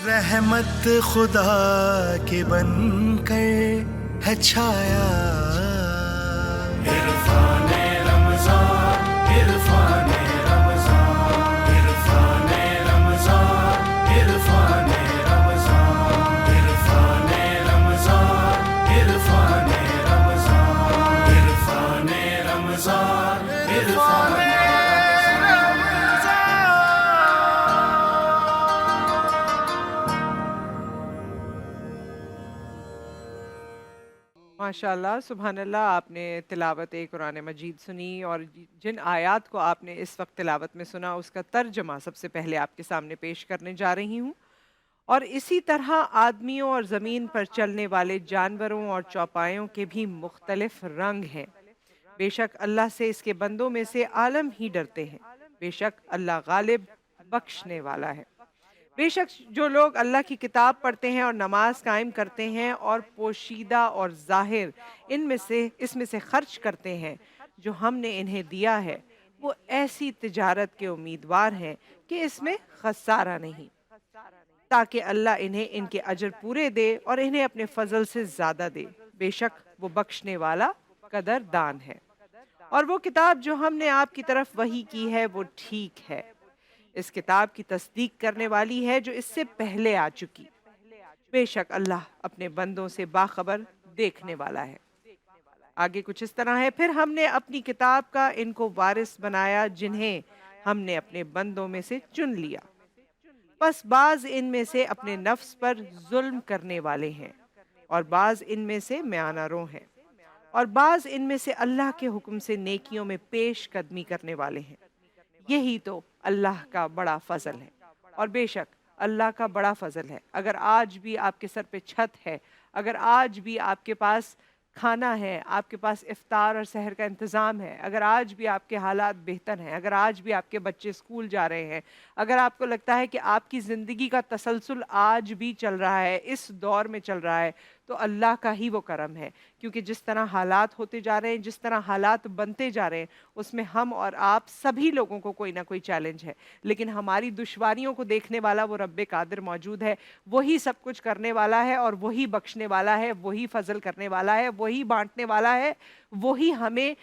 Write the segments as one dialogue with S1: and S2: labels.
S1: رحمت خدا کے بن کر ہے چھایا، عرفان رمضان، عرفان رمضان، عرفان رمضان، عرفان رمضان، عرفان رمضان، عرفان رمضان، عرفان رمضان، عرفان
S2: ماشاء اللہ، سبحان اللہ. آپ نے تلاوت قرآن مجید سنی، اور جن آیات کو آپ نے اس وقت تلاوت میں سنا اس کا ترجمہ سب سے پہلے آپ کے سامنے پیش کرنے جا رہی ہوں. اور اسی طرح آدمیوں اور زمین پر چلنے والے جانوروں اور چوپایوں کے بھی مختلف رنگ ہیں. بے شک اللہ سے اس کے بندوں میں سے عالم ہی ڈرتے ہیں. بے شک اللہ غالب بخشنے والا ہے. بے شک جو لوگ اللہ کی کتاب پڑھتے ہیں اور نماز قائم کرتے ہیں اور پوشیدہ اور ظاہر اس میں سے خرچ کرتے ہیں جو ہم نے انہیں دیا ہے، وہ ایسی تجارت کے امیدوار ہیں کہ اس میں خسارہ نہیں، تاکہ اللہ انہیں ان کے اجر پورے دے اور انہیں اپنے فضل سے زیادہ دے. بے شک وہ بخشنے والا قدردان ہے. اور وہ کتاب جو ہم نے آپ کی طرف وحی کی ہے وہ ٹھیک ہے. اس کتاب کی تصدیق کرنے والی ہے جو اس سے پہلے آ چکی. بے شک اللہ اپنے بندوں سے باخبر دیکھنے والا ہے. آگے کچھ اس طرح ہے: پھر ہم نے اپنی کتاب کا ان کو وارث بنایا جنہیں ہم نے اپنے بندوں میں سے چن لیا. پس بعض ان میں سے اپنے نفس پر ظلم کرنے والے ہیں، اور بعض ان میں سے میانہ رو ہیں، اور بعض ان میں سے اللہ کے حکم سے نیکیوں میں پیش قدمی کرنے والے ہیں. یہی تو اللہ کا بڑا فضل ہے. اور بے شک اللہ کا بڑا فضل ہے. اگر آج بھی آپ کے سر پہ چھت ہے، اگر آج بھی آپ کے پاس کھانا ہے، آپ کے پاس افطار اور سحر کا انتظام ہے، اگر آج بھی آپ کے حالات بہتر ہیں، اگر آج بھی آپ کے بچے اسکول جا رہے ہیں، اگر آپ کو لگتا ہے کہ آپ کی زندگی کا تسلسل آج بھی چل رہا ہے، اس دور میں چل رہا ہے، تو اللہ کا ہی وہ کرم ہے. کیونکہ جس طرح حالات ہوتے جا رہے ہیں، جس طرح حالات بنتے جا رہے ہیں، اس میں ہم اور آپ سبھی لوگوں کو کوئی نہ کوئی چیلنج ہے. لیکن ہماری دشواریوں کو دیکھنے والا وہ رب قادر موجود ہے. وہی سب کچھ کرنے والا ہے، اور وہی بخشنے والا ہے، وہی فضل کرنے والا ہے، وہی بانٹنے والا ہے، وہی ہمیں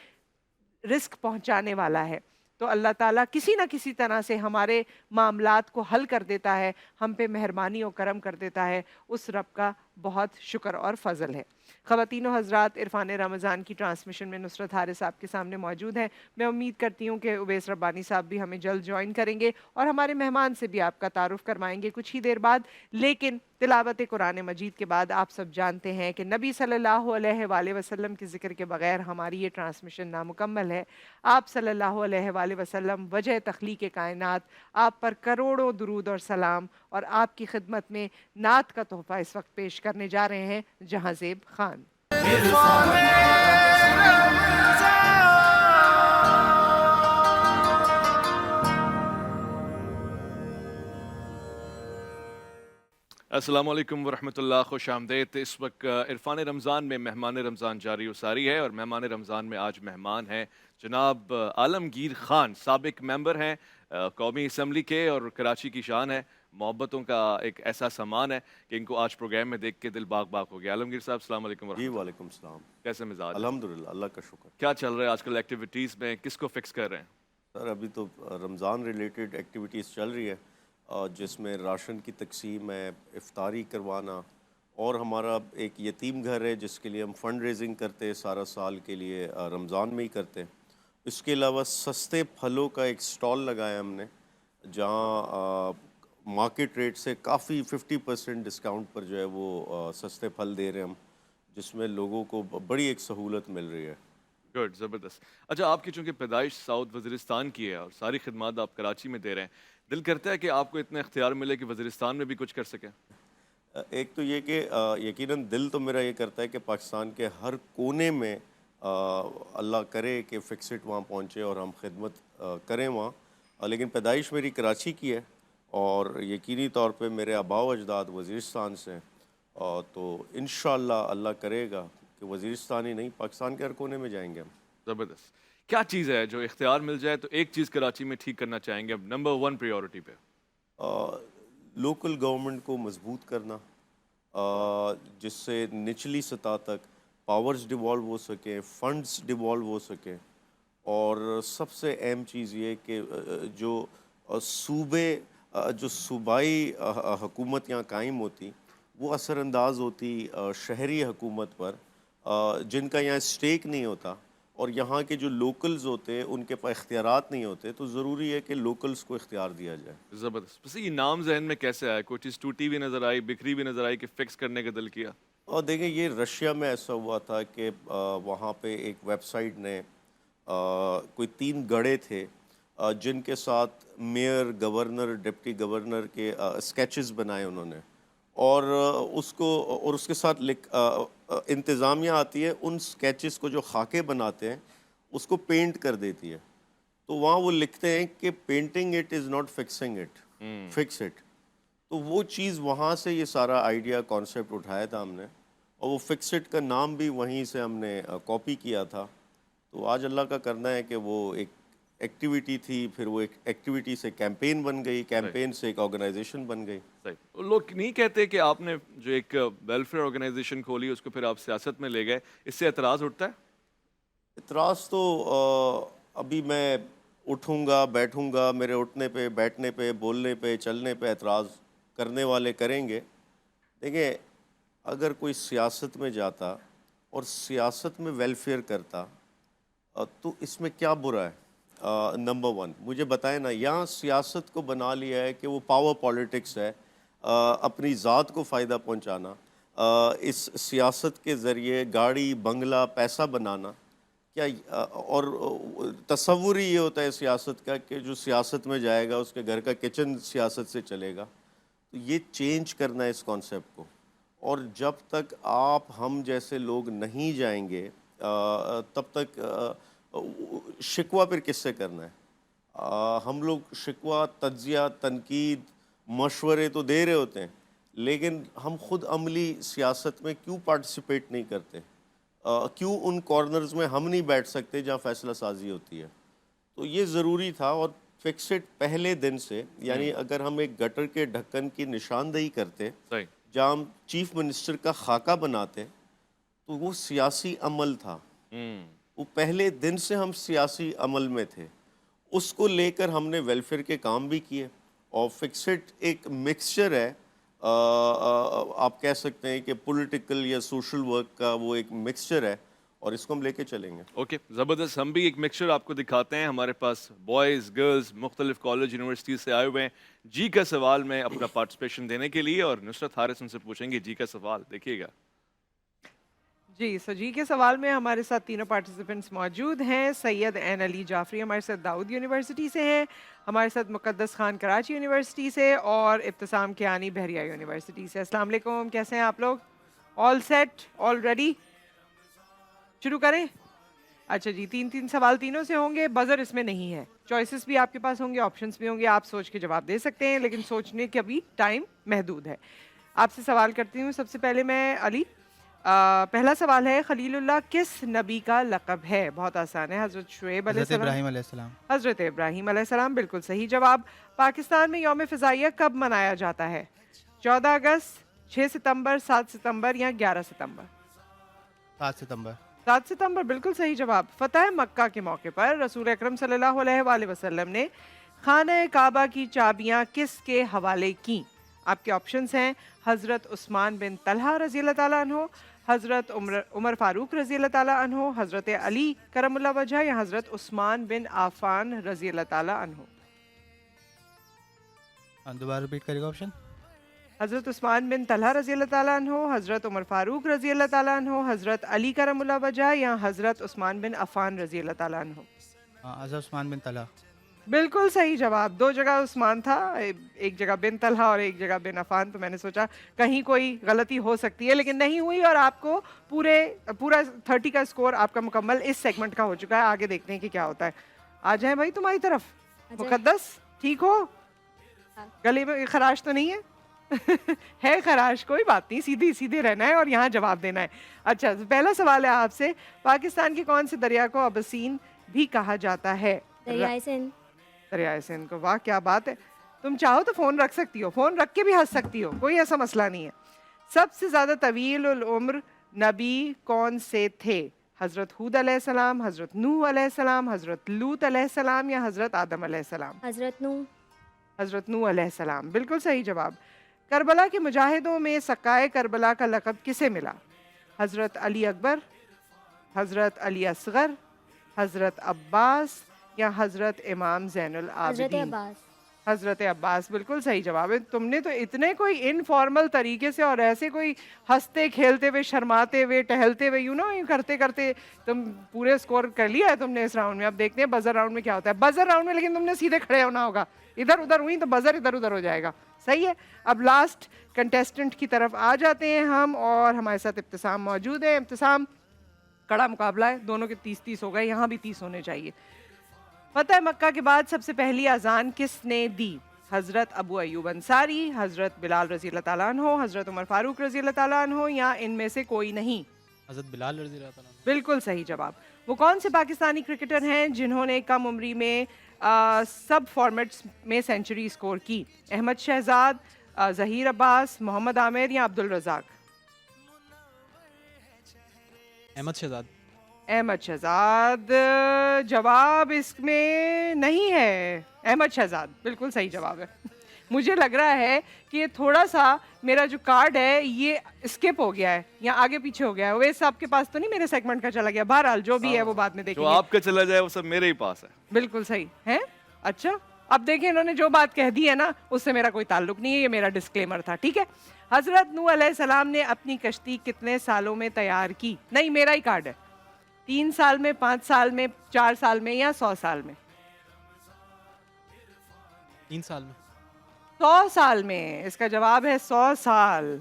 S2: رزق پہنچانے والا ہے. تو اللہ تعالیٰ کسی نہ کسی طرح سے ہمارے معاملات کو حل کر دیتا ہے، ہم پہ مہربانی و کرم کر دیتا ہے. اس رب کا بہت شکر اور فضل ہے. خواتین و حضرات، عرفان رمضان کی ٹرانسمیشن میں نصرت حارث آپ کے سامنے موجود ہیں. میں امید کرتی ہوں کہ اویس ربانی صاحب بھی ہمیں جلد جوائن کریں گے اور ہمارے مہمان سے بھی آپ کا تعارف کروائیں گے کچھ ہی دیر بعد. لیکن تلاوت قرآن مجید کے بعد آپ سب جانتے ہیں کہ نبی صلی اللہ علیہ وآلہ وسلم کے ذکر کے بغیر ہماری یہ ٹرانسمیشن نامکمل ہے. آپ صلی اللہ علیہ وآلہ وسلم وجہ تخلیق کائنات، آپ پر کروڑوں درود اور سلام، اور آپ کی خدمت میں نعت کا تحفہ اس وقت پیش کرنے جا رہے ہیں جہاں زیب خان.
S3: السلام علیکم ورحمۃ اللہ، خوش آمدید. اس وقت عرفان رمضان میں مہمان رمضان جاری و ساری ہے، اور مہمان رمضان میں آج مہمان ہیں جناب عالمگیر خان. سابق ممبر ہیں قومی اسمبلی کے، اور کراچی کی شان ہے. محبتوں کا ایک ایسا سامان ہے کہ ان کو آج پروگرام میں دیکھ کے دل باغ باغ ہو گیا. عالمگیر صاحب السلام علیکم ورحمۃ
S4: جی
S3: اللہ.
S4: وعلیکم السلام.
S3: کیسے مزاج؟
S4: الحمدللہ، اللہ کا شکر.
S3: کیا چل رہا ہے آج کل ایکٹیویٹیز میں؟ کس کو فکس کر رہے ہیں؟
S4: سر ابھی تو رمضان ریلیٹڈ ایکٹیویٹیز چل رہی ہے، جس میں راشن کی تقسیم ہے، افطاری کروانا، اور ہمارا ایک یتیم گھر ہے جس کے لیے ہم فنڈ ریزنگ کرتے ہیں سارا سال کے لیے، رمضان میں ہی کرتے ہیں. اس کے علاوہ سستے پھلوں کا ایک سٹال لگایا ہم نے، جہاں مارکیٹ ریٹ سے کافی 50% ڈسکاؤنٹ پر جو ہے وہ سستے پھل دے رہے ہیں ہم، جس میں لوگوں کو بڑی ایک سہولت مل رہی ہے.
S3: گڈ، زبردست. اچھا، آپ کی چونکہ پیدائش ساؤتھ وزیرستان کی ہے اور ساری خدمات آپ کراچی میں دے رہے ہیں، دل کرتا ہے کہ آپ کو اتنا اختیار ملے کہ وزیرستان میں بھی کچھ کر سکیں؟
S4: ایک تو یہ کہ یقیناً دل تو میرا یہ کرتا ہے کہ پاکستان کے ہر کونے میں اللہ کرے کہ فکسٹ وہاں پہنچے اور ہم خدمت کریں وہاں. لیکن پیدائش میری کراچی کی ہے، اور یقینی طور پہ میرے آباء و اجداد وزیرستان سے ہیں. تو انشاءاللہ اللہ کرے گا کہ وزیرستان ہی نہیں، پاکستان کے ہر کونے میں جائیں گے ہم.
S3: زبردست. کیا چیز ہے جو اختیار مل جائے تو ایک چیز کراچی میں ٹھیک کرنا چاہیں گے اب نمبر 1 پریورٹی پہ؟
S4: لوکل گورنمنٹ کو مضبوط کرنا جس سے نچلی سطح تک پاورز ڈیوالو ہو سکیں، فنڈز ڈیوالو ہو سکیں، اور سب سے اہم چیز یہ کہ جو صوبائی حکومت یہاں قائم ہوتی وہ اثر انداز ہوتی شہری حکومت پر جن کا یہاں اسٹیک نہیں ہوتا، اور یہاں کے جو لوکلز ہوتے ان کے پاس اختیارات نہیں ہوتے، تو ضروری ہے کہ لوکلز کو اختیار دیا جائے۔
S3: زبردست۔ بس یہ نام ذہن میں کیسے آیا؟ کوئی چیز ٹوٹی ہوئی نظر آئی، بکھری ہوئی نظر آئی کہ فکس کرنے کا دل کیا؟
S4: اور دیکھیں یہ رشیا میں ایسا ہوا تھا کہ وہاں پہ ایک ویب سائٹ نے کوئی 3 گڑھے تھے جن کے ساتھ میئر، گورنر، ڈپٹی گورنر کے اسکیچز بنائے انہوں نے، اور اس کے ساتھ انتظامیہ آتی ہے ان اسکیچز کو جو خاکے بناتے ہیں اس کو پینٹ کر دیتی ہے، تو وہاں وہ لکھتے ہیں کہ painting it is not fixing it, fix it. تو وہ چیز وہاں سے یہ سارا آئیڈیا کانسیپٹ اٹھایا تھا ہم نے، اور وہ فکس اٹ کا نام بھی وہیں سے ہم نے کاپی کیا تھا۔ تو آج اللہ کا کرنا ہے کہ وہ ایک ایکٹیویٹی تھی، پھر وہ ایک ایکٹیویٹی سے کیمپین بن گئی، کیمپین سے ایک آرگنائزیشن بن گئی۔
S3: صحیح۔ لوگ نہیں کہتے کہ آپ نے جو ایک ویلفیئر آرگنائزیشن کھولی اس کو پھر آپ سیاست میں لے گئے، اس سے اعتراض اٹھتا ہے؟
S4: اعتراض تو ابھی میں اٹھوں گا، بیٹھوں گا، میرے اٹھنے پہ، بیٹھنے پہ، بولنے پہ، چلنے پہ اعتراض کرنے والے کریں گے۔ دیکھیں اگر کوئی سیاست میں جاتا اور سیاست میں ویلفیئر کرتا تو اس میں کیا برا ہے؟ نمبر 1 مجھے بتائیں نا، یہاں سیاست کو بنا لیا ہے کہ وہ پاور پالیٹکس ہے، اپنی ذات کو فائدہ پہنچانا، اس سیاست کے ذریعے گاڑی، بنگلہ، پیسہ بنانا، کیا اور تصور ہی یہ ہوتا ہے سیاست کا کہ جو سیاست میں جائے گا اس کے گھر کا کچن سیاست سے چلے گا۔ تو یہ چینج کرنا ہے اس کانسیپٹ کو، اور جب تک ہم جیسے لوگ نہیں جائیں گے تب تک شکوہ پھر کس سے کرنا ہے؟ ہم لوگ شکوہ، تجزیہ، تنقید، مشورے تو دے رہے ہوتے ہیں، لیکن ہم خود عملی سیاست میں کیوں پارٹیسپیٹ نہیں کرتے؟ کیوں ان کارنرز میں ہم نہیں بیٹھ سکتے جہاں فیصلہ سازی ہوتی ہے؟ تو یہ ضروری تھا، اور فکس اٹ پہلے دن سے، یعنی اگر ہم ایک گٹر کے ڈھکن کی نشاندہی کرتے، جہاں ہم چیف منسٹر کا خاکہ بناتے، تو وہ سیاسی عمل تھا، وہ پہلے دن سے ہم سیاسی عمل میں تھے، اس کو لے کر ہم نے ویلفیئر کے کام بھی کیے، اور فکسڈ ایک مکسچر ہے، آپ کہہ سکتے ہیں کہ پولیٹیکل یا سوشل ورک کا وہ ایک مکسچر ہے، اور اس کو ہم لے کے چلیں گے۔
S3: اوکے، زبردست۔ ہم بھی ایک مکسچر آپ کو دکھاتے ہیں۔ ہمارے پاس بوائز، گرلز، مختلف کالج، یونیورسٹیز سے آئے ہوئے ہیں جی کا سوال میں اپنا پارٹیسپیشن دینے کے لیے، اور نصرت حارث ان سے پوچھیں گے جی کا سوال۔ دیکھیے گا
S2: جی، سو جی کے سوال میں ہمارے ساتھ تینوں پارٹیسپینٹس موجود ہیں۔ سید عین علی جعفری ہمارے ساتھ داؤد یونیورسٹی سے ہیں، ہمارے ساتھ مقدس خان کراچی یونیورسٹی سے، اور ابتسام کیانی بحریہ یونیورسٹی سے۔ السلام علیکم، کیسے ہیں آپ لوگ؟ آل سیٹ، آل ریڈی؟ شروع کریں؟ اچھا جی، 3 سوال تینوں سے ہوں گے، بزر اس میں نہیں ہے، چوائسز بھی آپ کے پاس ہوں گے، آپشنس بھی ہوں گے، آپ سوچ کے جواب دے سکتے ہیں، لیکن سوچنے کا بھی ٹائم محدود ہے۔ آپ سے سوال کرتی ہوں، سب سے پہلے میں علی، پہلا سوال ہے، خلیل اللہ کس نبی کا لقب ہے؟ بہت آسان ہے، حضرت شعیب علیہ السلام،
S5: ابراہیم علیہ السلام۔
S2: حضرت ابراہیم علیہ السلام، بالکل صحیح جواب۔ پاکستان میں یوم فضائیہ کب منایا جاتا ہے؟ 14 اگست، 6 ستمبر، 7 ستمبر یا 11 ستمبر؟
S5: 7 ستمبر۔
S2: 7 ستمبر، بالکل صحیح جواب۔ فتح مکہ کے موقع پر رسول اکرم صلی اللہ علیہ وآلہ وسلم نے خانہ کعبہ کی چابیاں کس کے حوالے کیں؟ آپ کے آپشنز ہیں حضرت عثمان بن طلحہ رضی اللہ تعالیٰ عنہ، حضرت عمر فاروق رضی اللہ تعالیٰ عنہ، حضرت علی کرم اللہ وجہ، یا حضرت عثمان بن عفان رضی اللہ تعالیٰ عنہ۔
S5: دوبارہ ریپیٹ کرے گا آپشن؟
S2: حضرت عثمان بن طلحہ رضی اللہ تعالیٰ عنہ، حضرت عمر فاروق رضی اللہ تعالیٰ عنہ، حضرت علی کرم اللہ وجہ، یا حضرت عثمان بن عفان رضی اللہ تعالیٰ عنہ۔
S5: حضرت عثمان بن طلحہ۔
S2: بالکل صحیح جواب۔ 2 جگہ عثمان تھا، ایک جگہ بن طلحہ اور ایک جگہ بن عفان، تو میں نے سوچا کہیں کوئی غلطی ہو سکتی ہے، لیکن نہیں ہوئی، اور آپ کو پورا 30 کا اسکور آپ کا مکمل اس سیگمنٹ کا ہو چکا ہے۔ آگے دیکھتے ہیں کہ کیا ہوتا ہے۔ آ جائیں بھائی تمہاری طرف۔ مقدس ٹھیک ہو؟ گلے میں خراش تو نہیں ہے؟ ہے خراش، کوئی بات نہیں، سیدھے رہنا ہے اور یہاں جواب دینا ہے۔ اچھا، پہلا سوال ہے آپ سے، پاکستان کے کون سے دریا کو ابسین بھی کہا جاتا ہے؟
S6: دریائے سندھ۔
S2: دریائے سندھ کو، واہ کیا بات ہے۔ تم چاہو تو فون رکھ سکتی ہو, فون رکھ کے بھی ہنس سکتی ہو, کوئی ایسا مسئلہ نہیں ہے. سب سے زیادہ طویل العمر نبی کون سے تھے؟ حضرت ہود علیہ السلام, حضرت نوح علیہ السلام, حضرت لوط علیہ السلام یا حضرت آدم علیہ السلام؟
S6: حضرت نوح.
S2: حضرت نوح علیہ السلام, بالکل صحیح جواب. کربلا کے مجاہدوں میں سقائے کربلا کا لقب کسے ملا؟ حضرت علی اکبر, حضرت علی اصغر, حضرت عباس یا حضرت امام زین
S6: حضرت
S2: العابدین؟
S6: عباس.
S2: حضرت عباس, بالکل صحیح جواب ہے. تم نے تو اتنے کوئی انفارمل طریقے سے اور ایسے کوئی ہنستے کھیلتے ہوئے, شرماتے ہوئے, ٹہلتے ہوئے, کرتے کرتے تم پورے اسکور کر لیا ہے تم نے اس راؤنڈ میں. اب دیکھتے ہیں بزر راؤنڈ میں کیا ہوتا ہے. بزر راؤنڈ میں لیکن تم نے سیدھے کھڑے ہونا ہوگا, ادھر ادھر ہوئی تو بزر ادھر ادھر ہو جائے گا. صحیح ہے. اب لاسٹ کنٹیسٹنٹ کی طرف آ جاتے ہیں ہم, اور ہمارے ساتھ ابتسام موجود ہے. ابتسام, کڑا مقابلہ ہے, دونوں کے 30-30 ہو گئے, یہاں بھی 30 ہونے چاہیے. فتح مکہ کے بعد سب سے پہلی اذان کس نے دی؟ حضرت ابو ایوب انصاری, حضرت بلال رضی اللہ تعالیٰ عنہ, حضرت عمر فاروق رضی اللہ تعالیٰ عنہ یا ان میں سے کوئی نہیں؟
S5: حضرت بلال رضی اللہ تعالیٰ عنہ.
S2: بالکل صحیح جواب. وہ کون سے پاکستانی کرکٹر ہیں جنہوں نے کم عمری میں سب فارمیٹس میں سینچری اسکور کی؟ احمد شہزاد, ظہیر عباس, محمد عامر یا عبد الرزاق؟
S5: احمد شہزاد.
S2: احمد شہزاد جواب اس میں نہیں ہے. احمد شہزاد بالکل صحیح جواب ہے. مجھے لگ رہا ہے کہ یہ تھوڑا سا میرا جو کارڈ ہے یہ اسکپ ہو گیا ہے یا آگے پیچھے ہو گیا ہے. اویس صاحب کے پاس تو نہیں میرے سیگمنٹ کا چلا گیا. بہرحال جو بھی ہے وہ بعد میں دیکھیں
S3: جو
S2: گے.
S3: آپ کا چلا جائے وہ سب میرے ہی پاس ہے.
S2: بالکل صحیح ہے. اچھا اب دیکھیں انہوں نے جو بات کہہ دی ہے نا اس سے میرا کوئی تعلق نہیں ہے, یہ میرا ڈسکلیمر تھا. ٹھیک ہے. حضرت نوح علیہ السلام نے اپنی کشتی کتنے سالوں میں تیار کی؟ نہیں, میرا ہی کارڈ ہے. 3 سال میں, 5 سال میں, 4 سال میں یا 100 سال میں؟
S5: 3 سال میں.
S2: 100 سال میں. اس کا جواب ہے 100 سال.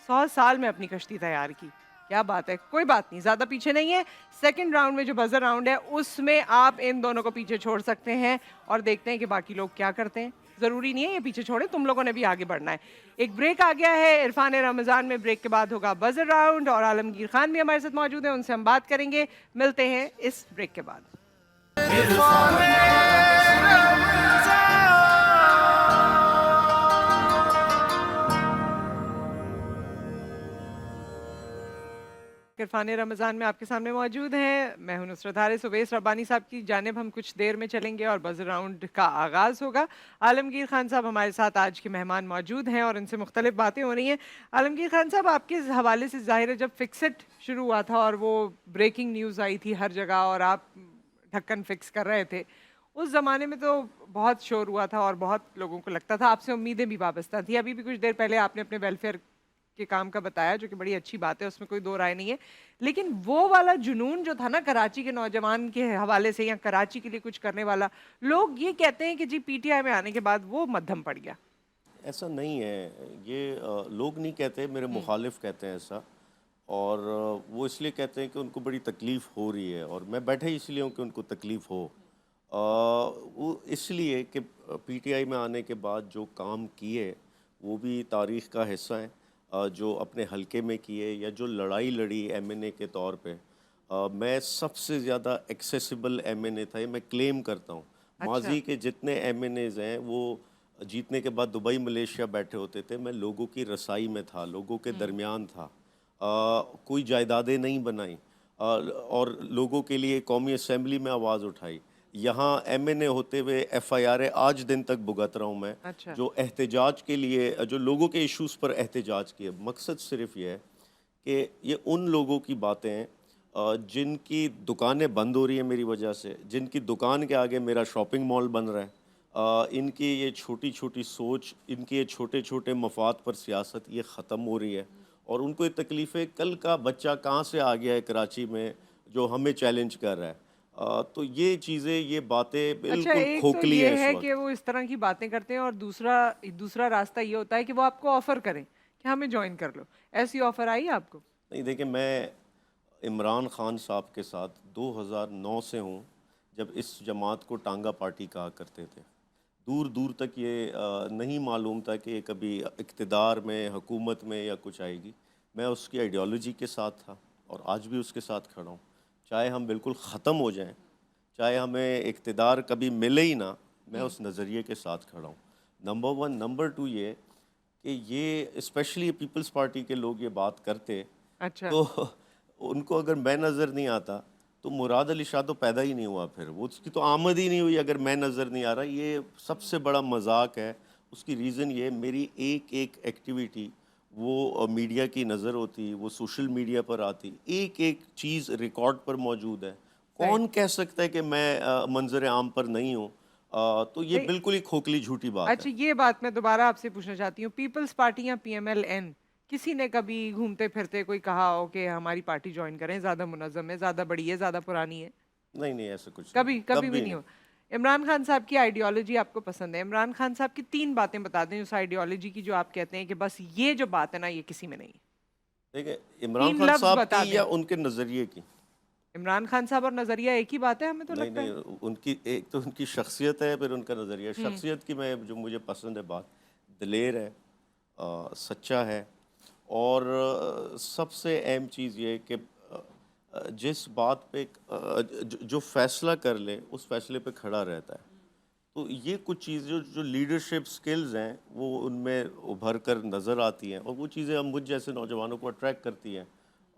S2: 100 سال میں اپنی کشتی تیار کی. کیا بات ہے. کوئی بات نہیں, زیادہ پیچھے نہیں ہے. سیکنڈ راؤنڈ میں جو بزر راؤنڈ ہے اس میں آپ ان دونوں کو پیچھے چھوڑ سکتے ہیں اور دیکھتے ہیں کہ باقی لوگ کیا کرتے ہیں. ضروری نہیں ہے یہ پیچھے چھوڑیں, تم لوگوں نے بھی آگے بڑھنا ہے. ایک بریک آ گیا ہے عرفان رمضان میں. بریک کے بعد ہوگا بزر راؤنڈ اور عالمگیر خان بھی ہمارے ساتھ موجود ہیں, ان سے ہم بات کریں گے. ملتے ہیں اس بریک کے بعد. عرفان رمضان میں آپ کے سامنے موجود ہیں. میں ہوں نصرت حارث. اویس ربانی صاحب کی جانب ہم کچھ دیر میں چلیں گے اور بزر راؤنڈ کا آغاز ہوگا. عالمگیر خان صاحب ہمارے ساتھ آج کے مہمان موجود ہیں اور ان سے مختلف باتیں ہو رہی ہیں. عالمگیر خان صاحب, آپ کے حوالے سے ظاہر ہے جب فکسٹ شروع ہوا تھا اور وہ بریکنگ نیوز آئی تھی ہر جگہ اور آپ ڈھکن فکس کر رہے تھے, اس زمانے میں تو بہت شور ہوا تھا اور بہت لوگوں کو لگتا تھا آپ سے امیدیں بھی وابستہ تھیں. ابھی بھی کچھ دیر پہلے آپ نے اپنے ویلفیئر کے کام کا بتایا جو کہ بڑی اچھی بات ہے, اس میں کوئی دو رائے نہیں ہے. لیکن وہ والا جنون جو تھا نا کراچی کے نوجوان کے حوالے سے یا کراچی کے لیے کچھ کرنے والا, لوگ یہ کہتے ہیں کہ جی پی ٹی آئی میں آنے کے بعد وہ مدھم پڑ گیا.
S4: ایسا نہیں ہے. یہ لوگ نہیں کہتے, میرے مخالف کہتے ہیں ایسا. اور وہ اس لیے کہتے ہیں کہ ان کو بڑی تکلیف ہو رہی ہے, اور میں بیٹھا ہی اس لیے ہوں کہ ان کو تکلیف ہو. وہ اس لیے کہ پی ٹی آئی میں آنے کے بعد جو کام کیے وہ بھی تاریخ کا حصہ ہیں, جو اپنے حلقے میں کیے یا جو لڑائی لڑی ایم این اے کے طور پہ. میں سب سے زیادہ ایکسیسیبل ایم این اے تھا, یہ میں کلیم کرتا ہوں. ماضی کے جتنے ایم این ایز ہیں وہ جیتنے کے بعد دبئی ملیشیا بیٹھے ہوتے تھے, میں لوگوں کی رسائی میں تھا, لوگوں کے درمیان تھا. کوئی جائیدادیں نہیں بنائیں اور لوگوں کے لیے قومی اسمبلی میں آواز اٹھائی. یہاں ایم این اے ہوتے ہوئے ایف آئی آر آج دن تک بھگت رہا ہوں میں, جو احتجاج کے لیے, جو لوگوں کے ایشوز پر احتجاج کیے. مقصد صرف یہ ہے کہ یہ ان لوگوں کی باتیں ہیں جن کی دکانیں بند ہو رہی ہیں میری وجہ سے, جن کی دکان کے آگے میرا شاپنگ مال بن رہا ہے. ان کی یہ چھوٹی چھوٹی سوچ, ان کے یہ چھوٹے چھوٹے مفاد پر سیاست یہ ختم ہو رہی ہے, اور ان کو یہ تکلیفیں کل کا بچہ کہاں سے آ گیا ہے کراچی میں جو ہمیں چیلنج کر رہا ہے. تو یہ چیزیں, یہ باتیں بالکل کھوکھلی
S2: ہے.
S4: ہیں.
S2: یہ ہے کہ وہ اس طرح کی باتیں کرتے ہیں, اور دوسرا راستہ یہ ہوتا ہے کہ وہ آپ کو آفر کریں کہ ہمیں جوائن کر لو. ایسی آفر آئی آپ کو؟
S4: نہیں, دیکھیں میں عمران خان صاحب کے ساتھ 2009 سے ہوں, جب اس جماعت کو ٹانگا پارٹی کہا کرتے تھے. دور دور تک یہ نہیں معلوم تھا کہ یہ کبھی اقتدار میں, حکومت میں یا کچھ آئے گی. میں اس کی آئیڈیالوجی کے ساتھ تھا اور آج بھی اس کے ساتھ کھڑا ہوں. چاہے ہم بالکل ختم ہو جائیں, چاہے ہمیں اقتدار کبھی ملے ہی نہ, میں اس نظریے کے ساتھ کھڑا ہوں. نمبر 1. نمبر 2 یہ کہ یہ اسپیشلی پیپلز پارٹی کے لوگ یہ بات کرتے
S2: اچھا
S4: تو ان کو اگر میں نظر نہیں آتا تو مراد علی شاہ تو پیدا ہی نہیں ہوا، پھر وہ اس کی تو آمد ہی نہیں ہوئی اگر میں نظر نہیں آ رہا. یہ سب سے بڑا مذاق ہے. اس کی ریزن یہ میری ایک ایکٹیویٹی وہ میڈیا کی نظر ہوتی، وہ سوشل میڈیا پر آتی، ایک چیز ریکارڈ پر موجود ہے. کون کہہ سکتا ہے کہ میں منظر عام پر نہیں ہوں؟ تو یہ بالکل ہی کھوکھلی جھوٹی بات ہے.
S2: اچھا یہ بات میں دوبارہ آپ سے پوچھنا چاہتی ہوں، پیپلز پارٹی یا پی ایم ایل این کسی نے کبھی گھومتے پھرتے کوئی کہا ہو کہ ہماری پارٹی جوائن کریں، زیادہ منظم ہے، زیادہ بڑی ہے، زیادہ پرانی ہے؟
S4: نہیں ایسا کچھ
S2: کبھی بھی نہیں ہو. عمران خان صاحب کی آئیڈیالوجی آپ کو پسند ہے، عمران خان صاحب کی 3 باتیں بتا دیں اس آئیڈیالوجی کی جو آپ کہتے ہیں کہ بس یہ جو بات ہے نا یہ کسی میں نہیں.
S4: دیکھیں عمران
S2: 3
S4: خان
S2: لفظ
S4: صاحب
S2: بتا
S4: کی
S2: دیں.
S4: یا ان کے نظریے کی؟
S2: عمران خان صاحب اور نظریہ ایک ہی بات ہے ہمیں تو لگتا ہے.
S4: نہیں ان کی ایک تو ان کی شخصیت ہے، پھر ان کا نظریہ. شخصیت کی میں جو مجھے پسند ہے بات، دلیر ہے، سچا ہے، اور سب سے اہم چیز یہ ہے کہ جس بات پہ جو فیصلہ کر لے اس فیصلے پہ کھڑا رہتا ہے. تو یہ کچھ چیزیں جو لیڈرشپ سکلز ہیں وہ ان میں ابھر کر نظر آتی ہیں، اور وہ چیزیں ہم مجھ جیسے نوجوانوں کو اٹریکٹ کرتی ہیں.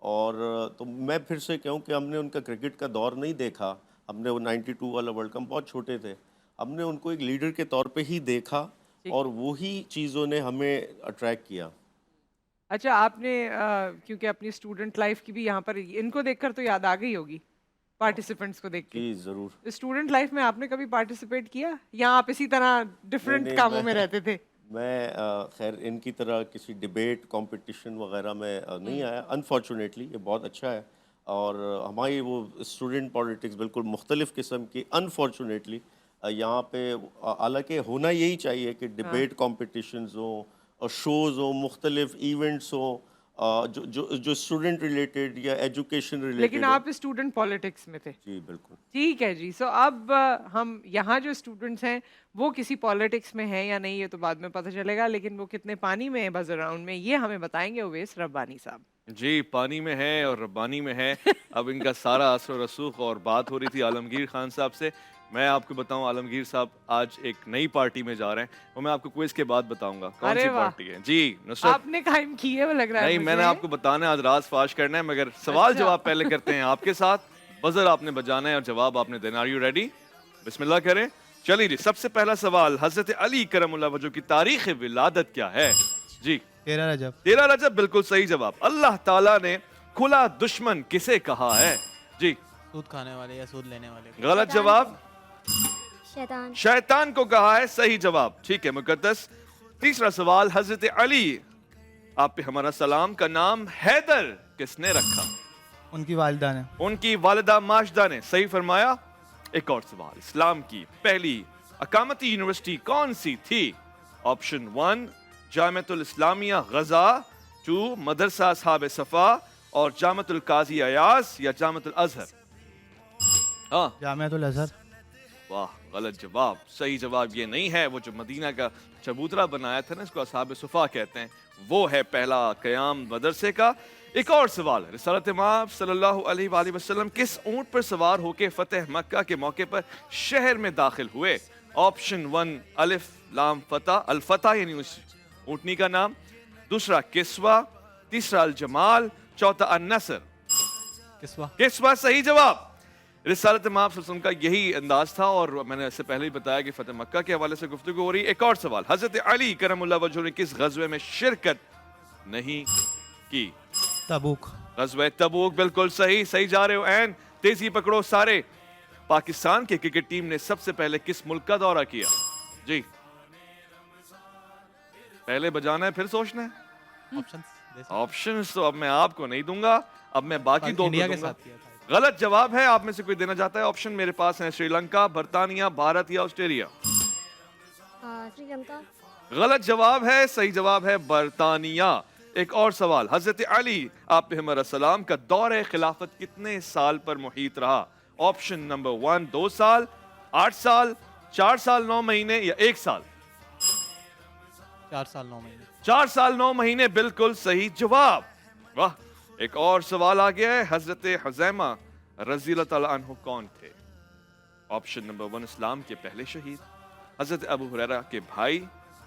S4: اور تو میں پھر سے کہوں کہ ہم نے ان کا کرکٹ کا دور نہیں دیکھا، ہم نے وہ 92 والا ورلڈ کپ، بہت چھوٹے تھے، ہم نے ان کو ایک لیڈر کے طور پہ ہی دیکھا اور وہی چیزوں نے ہمیں اٹریکٹ کیا.
S2: اچھا آپ نے کیونکہ اپنی اسٹوڈنٹ لائف کی بھی یہاں پر ان کو دیکھ کر تو یاد آ گئی ہوگی، پارٹیسپینٹس کو دیکھ کے.
S4: جی ضرور.
S2: اسٹوڈنٹ لائف میں آپ نے کبھی پارٹیسپیٹ کیا یا آپ اسی طرح ڈفرینٹ کاموں میں رہتے تھے؟
S4: میں خیر ان کی طرح کسی ڈبیٹ کمپٹیشن وغیرہ میں نہیں آیا انفارچونیٹلی. یہ بہت اچھا ہے، اور ہماری وہ اسٹوڈنٹ پالیٹکس بالکل مختلف قسم کی انفارچونیٹلی یہاں پہ. حالانکہ ہونا یہی چاہیے کہ ڈبیٹ کمپٹیشنز ہوں، شوز ہوں، مختلف ایونٹس ہوں جو اسٹوڈنٹ ریلیٹڈ یا ایجوکیشن ریلیٹڈ.
S2: لیکن آپ اسٹوڈنٹ پالیٹکس میں تھے.
S4: جی بالکل.
S2: ٹھیک ہے جی. سو اب ہم یہاں جو اسٹوڈنٹس ہیں وہ کسی پالیٹکس میں ہیں یا نہیں یہ تو بعد میں پتہ چلے گا، لیکن وہ کتنے پانی میں ہیں بز اراؤنڈ میں یہ ہمیں بتائیں گے اویس ربانی صاحب.
S3: جی پانی میں ہے اور ربانی میں ہے. اب ان کا سارا اثر و رسوخ، اور بات ہو رہی تھی عالمگیر خان صاحب سے. میں آپ کو بتاؤں عالمگیر صاحب آج ایک نئی پارٹی میں جا رہے ہیں، وہ میں آپ کو کوئز کے بعد بتاؤں گا کون سی پارٹی ہے. جی نصرت
S2: آپ نے قائم کی ہے وہ لگ رہا ہے.
S3: نہیں، میں نے آپ کو بتانا ہے، آج راز فاش کرنا ہے، مگر سوال جواب پہلے کرتے ہیں آپ کے ساتھ. بزر آپ نے بجانا ہے اور جواب آپ نے دینا. Are you ready? بسم اللہ کریں. چلیے جی، سب سے پہلا سوال، حضرت علی کرم اللہ وجہ کی تاریخ ولادت کیا ہے؟ جی
S5: 13 رجب.
S3: 13 رجب بالکل صحیح جواب. اللہ تعالیٰ نے کھلا دشمن کسے کہا ہے؟ جی
S5: سود کھانے والے یا سود لینے والے.
S3: غلط جواب.
S6: شیطان.
S3: شیطان کو کہا ہے، صحیح جواب. ٹھیک ہے مقدس. تیسرا سوال، حضرت علی آپ پہ ہمارا سلام کا نام حیدر کس نے رکھا؟
S5: ان کی والدہ نے.
S3: ان کی والدہ ماجدہ نے. صحیح فرمایا. ایک اور سوال، اسلام کی پہلی اقامتی یونیورسٹی کون سی تھی؟ آپشن 1 جامعۃ الاسلامیہ غزہ، 2 مدرسہ اصحاب صفا، اور جامعۃ القاضی ایاز یا جامعۃ الازہر. ہاں
S5: جامعۃ الازہر.
S3: واہ غلط جواب. صحیح جواب یہ نہیں ہے. وہ جو مدینہ کا چبوترا بنایا تھا نا، اس کو اصحاب صفا کہتے ہیں، وہ ہے پہلا قیام مدرسے کا. ایک اور سوال، رسالت مآب صلی اللہ علیہ وآلہ وسلم کس اونٹ پر سوار ہو کے فتح مکہ کے موقع پر شہر میں داخل ہوئے؟ آپشن 1 الف لام فتح، الفتح یعنی اس اونٹنی کا نام، دوسرا کسوہ، تیسرا الجمال، چوتھا النصر.
S5: کسوہ.
S3: کسوہ صحیح جواب. رسالت مآب صلی اللہ علیہ وسلم کا یہی انداز تھا، اور میں نے اس سے پہلے ہی بتایا کہ فتح مکہ کے حوالے سے گفتگو ہو رہی. ایک اور سوال، حضرت علی کرم اللہ وجہ نے کس غزوے میں شرکت نہیں کی؟
S5: تبوک.
S3: غزوہ تبوک بالکل صحیح. صحیح جا رہے ہو. این تیزی پکڑو سارے. پاکستان کی کرکٹ ٹیم نے سب سے پہلے کس ملک کا دورہ کیا؟ جی پہلے بجانا ہے پھر سوچنا ہے. آپشنز تو اب میں آپ کو نہیں دوں گا، اب میں باقی دو
S5: انڈیا
S3: کو
S5: کے
S3: دوں گا.
S5: ساتھ کیا تھا.
S3: غلط جواب ہے. آپ میں سے کوئی دینا چاہتا ہے آپشن؟ میرے پاس ہیں سری لنکا، برطانیہ، بھارت یا آسٹریلیا.
S6: سری لنکا.
S3: غلط جواب ہے. صحیح جواب ہے برطانیہ. ایک اور سوال، حضرت علی آپ پہ ہمارا سلام کا دور خلافت کتنے سال پر محیط رہا؟ آپشن نمبر 1 2 سال، 8 سال، 4 سال 9 مہینے یا 1 سال.
S5: 4 سال 9 مہینے.
S3: 4 سال 9 مہینے بالکل صحیح جواب. واہ. ایک اور سوال آ گیا ہے، حضرت حذیمہ رضی اللہ تعالیٰ عنہ کون تھے؟ آپشن نمبر 1 اسلام کے پہلے شہید، حضرت ابو ہریرہ کے بھائی،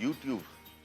S7: YouTube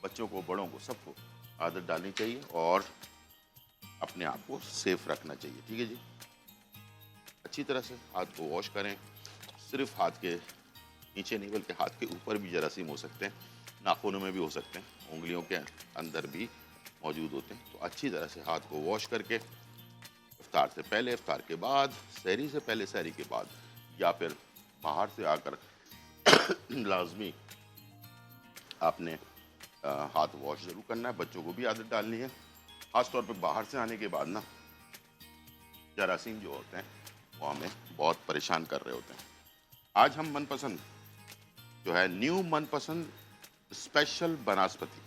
S7: بچوں کو بڑوں کو سب کو عادت ڈالنی چاہیے اور اپنے آپ کو سیف رکھنا چاہیے. ٹھیک ہے جی. اچھی طرح سے ہاتھ کو واش کریں. صرف ہاتھ کے نیچے نہیں بلکہ ہاتھ کے اوپر بھی جراثیم ہو سکتے ہیں, ناخنوں میں بھی ہو سکتے ہیں, انگلیوں کے اندر بھی موجود ہوتے ہیں. تو اچھی طرح سے ہاتھ کو واش کر کے افطار سے پہلے, افطار کے بعد, سحری سے پہلے, سحری کے بعد, یا پھر باہر سے آ کر لازمی آپ نے ہاتھ واش ضرور کرنا ہے. بچوں کو بھی عادت ڈالنی ہے. خاص طور پہ باہر سے آنے کے بعد نا جراثیم جو ہوتے ہیں وہ ہمیں بہت پریشان کر رہے ہوتے ہیں. آج ہم من پسند جو ہے نیو من پسند اسپیشل بناسپتی,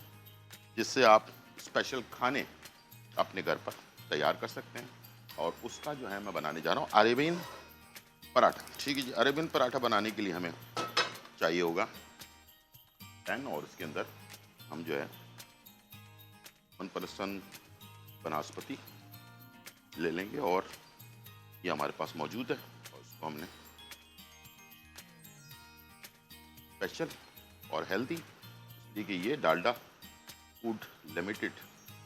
S7: جس سے آپ اسپیشل کھانے اپنے گھر پر تیار کر سکتے ہیں. اور اس کا جو ہے میں بنانے جا رہا ہوں عربین پراٹھا. ٹھیک ہے جی. عربین پراٹھا بنانے کے لیے ہمیں چاہیے ہوگا پین, اور اس کے اندر ہم جو ہے من پسند بناسپتی لے لیں گے اور یہ ہمارے پاس موجود ہے. اور اس کو ہم نے اسپیشل اور ہیلدی, اس لیے کہ یہ ڈالڈا فوڈ لمیٹڈ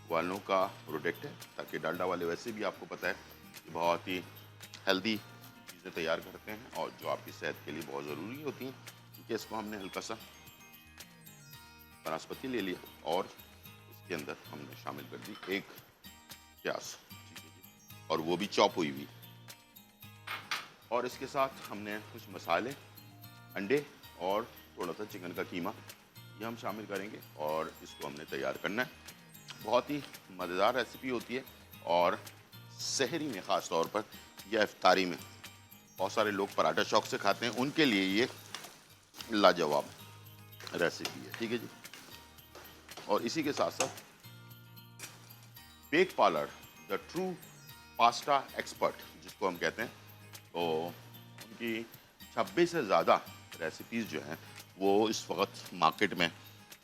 S7: والوں کا پروڈکٹ ہے, تاکہ ڈالڈا والے ویسے بھی آپ کو پتہ ہے کہ بہت ہی ہیلدی چیزیں تیار کرتے ہیں اور جو آپ کی صحت کے لیے بہت ضروری ہوتی ہیں. ٹھیک ہے. اس کو ہم نے ہلکا سا بناسپتی لے لیا اور اس کے اندر ہم نے شامل کر دی ایک پیاز. ٹھیک ہے جی. اور وہ بھی چاپ ہوئی ہوئی. اور اس کے ساتھ ہم نے کچھ مسالے, انڈے اور تھوڑا سا چکن کا قیمہ یہ ہم شامل کریں گے اور اس کو ہم نے تیار کرنا ہے. بہت ہی مزیدار ریسیپی ہوتی ہے اور سحری میں خاص طور پر یا افطاری میں بہت سارے لوگ پراٹھا شوق سے کھاتے ہیں, ان کے لیے یہ لاجواب ریسیپی ہے. ٹھیک ہے جی. اور اسی کے ساتھ ساتھ back parlour the true pasta expert جس کو ہم کہتے ہیں, تو ان کی 26 سے زیادہ ریسیپیز جو ہیں وہ اس وقت مارکیٹ میں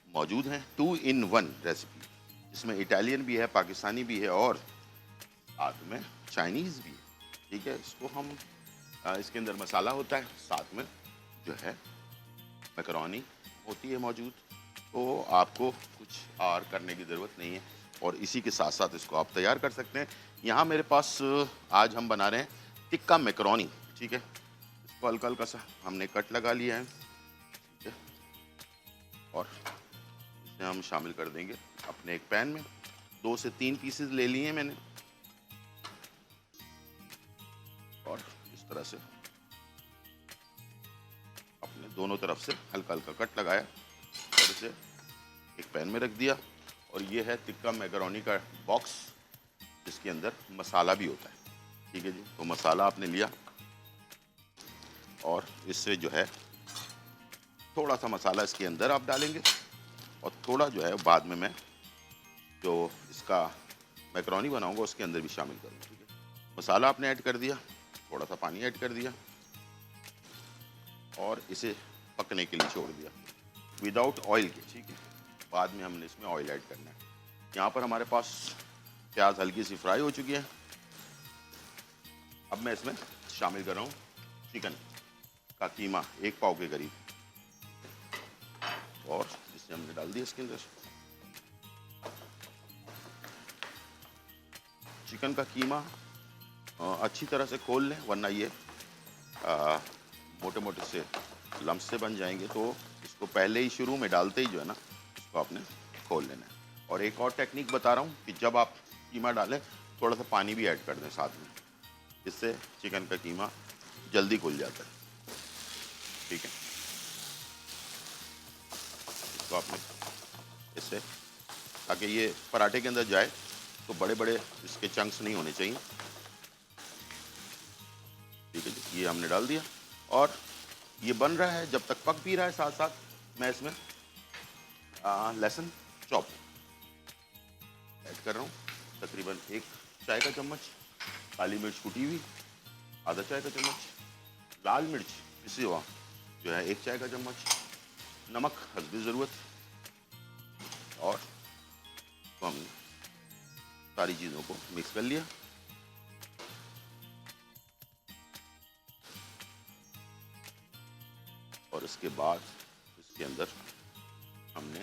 S7: موجود ہیں. 2 in 1 ریسیپی, جس میں اٹالین بھی ہے, پاکستانی بھی ہے اور ساتھ میں چائنیز بھی ہے. ٹھیک ہے. اس کو ہم اس کے اندر مسالہ ہوتا ہے, ساتھ میں جو ہے میکرونی ہوتی ہے موجود, تو آپ کو کچھ اور کرنے کی ضرورت نہیں ہے اور اسی کے ساتھ ساتھ اس کو آپ تیار کر سکتے ہیں. یہاں میرے پاس آج ہم بنا رہے ہیں ٹکا میکرونی. ٹھیک ہے. اس کو ہلکا ہلکا سا ہم نے کٹ لگا لیا ہے. ٹھیک ہے. اور اسے ہم شامل کر دیں گے اپنے ایک پین میں. 2 سے 3 پیسز لے لیے ہیں میں نے اور اس طرح سے اپنے دونوں طرف سے ہلکا ہلکا کٹ لگایا اور اسے ایک پین میں رکھ دیا. اور یہ ہے ٹکا میکرونی کا باکس جس کے اندر مسالہ بھی ہوتا ہے. ٹھیک ہے جی. تو مسالہ آپ نے لیا اور اس سے جو ہے تھوڑا سا مسالہ اس کے اندر آپ ڈالیں گے اور تھوڑا جو ہے بعد میں جو اس کا میکرونی بناؤں گا اس کے اندر بھی شامل کروں گا. ٹھیک ہے. مسالہ آپ نے ایڈ کر دیا, تھوڑا سا پانی ایڈ کر دیا اور اسے پکنے کے لیے چھوڑ دیا وداؤٹ آئل کے. ٹھیک ہے. بعد میں ہم نے اس میں آئل ایڈ کرنا ہے. یہاں پر ہمارے پاس پیاز ہلکی سی فرائی ہو چکی ہے. اب میں اس میں شامل کر رہا ہوں چکن کا قیمہ 1 پاؤ کے قریب اور جسے ہم نے ڈال دیا اس کے اندر. چکن کا قیمہ اچھی طرح سے کھول لیں ورنہ یہ موٹے موٹے سے لمس سے بن جائیں گے. تو اس کو پہلے ہی شروع میں ڈالتے ہی جو ہے نا اس کو آپ نے کھول لینا ہے. اور ایک اور ٹیکنیک بتا رہا ہوں کہ جب آپ قیمہ ڈالیں تھوڑا سا پانی بھی ایڈ کر دیں ساتھ میں, اس سے چکن کا قیمہ جلدی کھل جاتا ہے. ٹھیک ہے. اس کو آپ نے اس سے تاکہ یہ پراٹھے کے اندر جائے تو بڑے بڑے اس کے چنکس نہیں ہونے چاہیے. ٹھیک ہے جی. یہ ہم نے ڈال دیا اور یہ بن رہا ہے. جب تک پک بھی رہا ہے ساتھ ساتھ میں اس میں لہسن چاپ ایڈ کر رہا ہوں. تقریباً 1 چائے کا چمچ کالی مرچ کٹی ہوئی, آدھا چائے کا چمچ لال مرچ پسی ہوا جو ہے 1 چائے کا چمچ, نمک حسب ضرورت اور تو ہم نے ساری چیزوں کو مکس کر لیا. اور اس کے بعد اس کے اندر ہم نے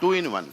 S7: 2 in 1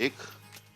S7: 1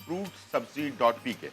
S7: fruitsabzi.pk।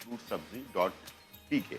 S7: fruitsabzi.pk,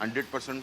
S7: 100%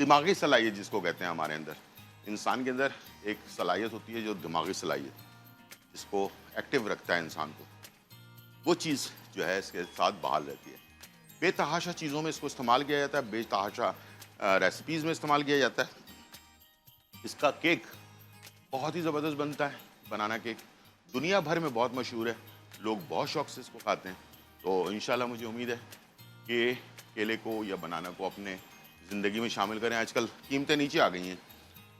S7: دماغی صلاحیت جس کو کہتے ہیں ہمارے اندر، انسان کے اندر ایک صلاحیت ہوتی ہے جو دماغی صلاحیت، جس کو ایکٹیو رکھتا ہے انسان کو، وہ چیز جو ہے اس کے ساتھ بحال رہتی ہے۔ بے تحاشا چیزوں میں اس کو استعمال کیا جاتا ہے، بے تحاشا ریسیپیز میں استعمال کیا جاتا ہے۔ اس کا کیک بہت ہی زبردست بنتا ہے، بنانا کیک دنیا بھر میں بہت مشہور ہے، لوگ بہت شوق سے اس کو کھاتے ہیں۔ تو انشاءاللہ مجھے امید ہے کہ کیلے کو یا بنانا کو اپنے زندگی میں شامل کریں۔ آج کل قیمتیں نیچے آ گئی ہیں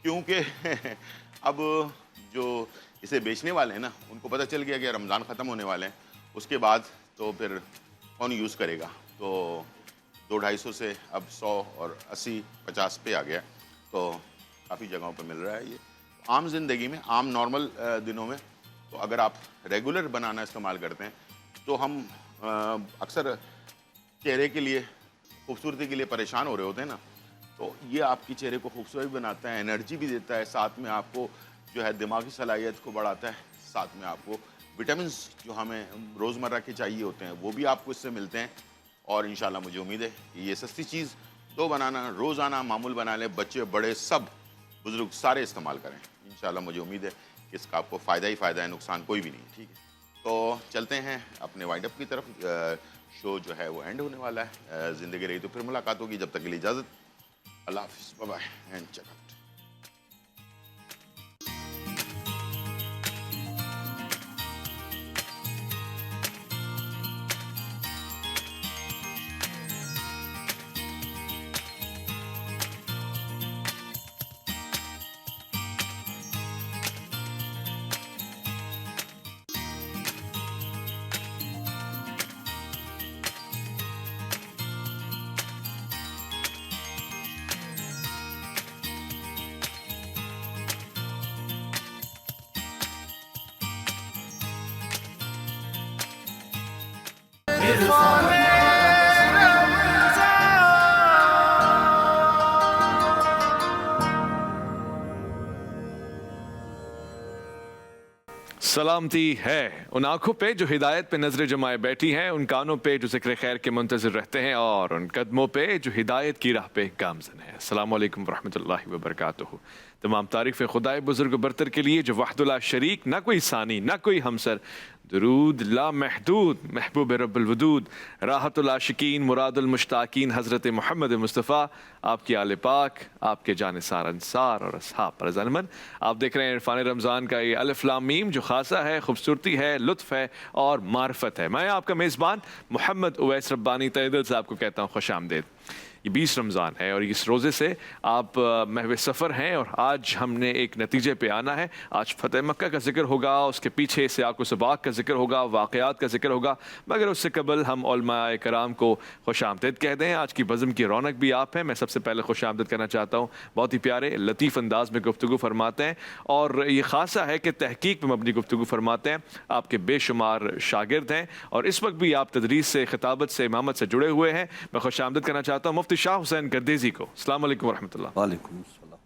S7: کیونکہ اب جو اسے بیچنے والے ہیں نا، ان کو پتہ چل گیا کہ رمضان ختم ہونے والے ہیں، اس کے بعد تو پھر کون یوز کرے گا، تو 200-250 سے اب 100 اور 80-50 پہ آ گیا، تو کافی جگہوں پہ مل رہا ہے۔ یہ عام زندگی میں، عام نارمل دنوں میں تو اگر آپ ریگولر بنانا استعمال کرتے ہیں تو ہم اکثر چہرے کے لیے، خوبصورتی کے لیے پریشان ہو رہے ہوتے ہیں نا، تو یہ آپ کی چہرے کو خوبصورت بھی بناتا ہے، انرجی بھی دیتا ہے، ساتھ میں آپ کو جو ہے دماغی صلاحیت کو بڑھاتا ہے، ساتھ میں آپ کو وٹامنس جو ہمیں روزمرہ کے چاہیے ہوتے ہیں وہ بھی آپ کو اس سے ملتے ہیں۔ اور انشاءاللہ مجھے امید ہے کہ یہ سستی چیز تو بنانا روزانہ معمول بنا لیں، بچے بڑے سب بزرگ سارے استعمال کریں۔ انشاءاللہ مجھے امید ہے کہ اس کا آپ کو فائدہ ہی فائدہ ہے، نقصان کوئی بھی نہیں ہے، ٹھیک ہے؟ تو چلتے ہیں اپنے وائنڈ اپ کی طرف، شو جو ہے وہ اینڈ ہونے والا ہے۔ زندگی رہی تو پھر ملاقات ہوگی، جب تک کے لیے اجازت، اللہ حافظ، bye bye and check out.
S3: سلامتی ہے ان آنکھوں پہ جو ہدایت پہ نظر جمائے بیٹھی ہیں، ان کانوں پہ جو ذکر خیر کے منتظر رہتے ہیں، اور ان قدموں پہ جو ہدایت کی راہ پہ گامزن ہے۔ السلام علیکم ورحمۃ اللہ وبرکاتہ۔ تمام تعریف خدائے بزرگ برتر کے لیے جو وحدہ لا شریک، نہ کوئی ثانی نہ کوئی ہمسر، درود لا محدود محبوب رب الودود، راحت العاشقین مراد المشتاقین حضرت محمد مصطفیٰ، آپ کی آل پاک، آپ کے جانثار انصار اور اصحاب پر ضمن۔ آپ دیکھ رہے ہیں عرفان رمضان کا یہ الف لام میم، جو خاصہ ہے، خوبصورتی ہے، لطف ہے اور معرفت ہے۔ میں آپ کا میزبان محمد اویس ربانی تہ دل سے آپ کو کہتا ہوں خوش آمدید۔ یہ 20 رمضان ہے اور اس روزے سے آپ محو سفر ہیں، اور آج ہم نے ایک نتیجے پہ آنا ہے۔ آج فتح مکہ کا ذکر ہوگا، اس کے پیچھے سیاق و سباق کا ذکر ہوگا، واقعات کا ذکر ہوگا، مگر اس سے قبل ہم علماء کرام کو خوش آمدید کہہ دیں۔ آج کی بزم کی رونق بھی آپ ہیں۔ میں سب سے پہلے خوش آمدید کرنا چاہتا ہوں، بہت ہی پیارے لطیف انداز میں گفتگو فرماتے ہیں، اور یہ خاصہ ہے کہ تحقیق پہ مبنی گفتگو فرماتے ہیں۔ آپ کے بے شمار شاگرد ہیں، اور اس وقت بھی آپ تدریس سے، خطابت سے، امامت سے جڑے ہوئے ہیں۔ میں خوش آمدید کرنا چاہتا ہوں مفتی شاہ حسین گردیزی کو۔ السلام علیکم ورحمۃ اللہ۔
S8: وعلیکم السلام۔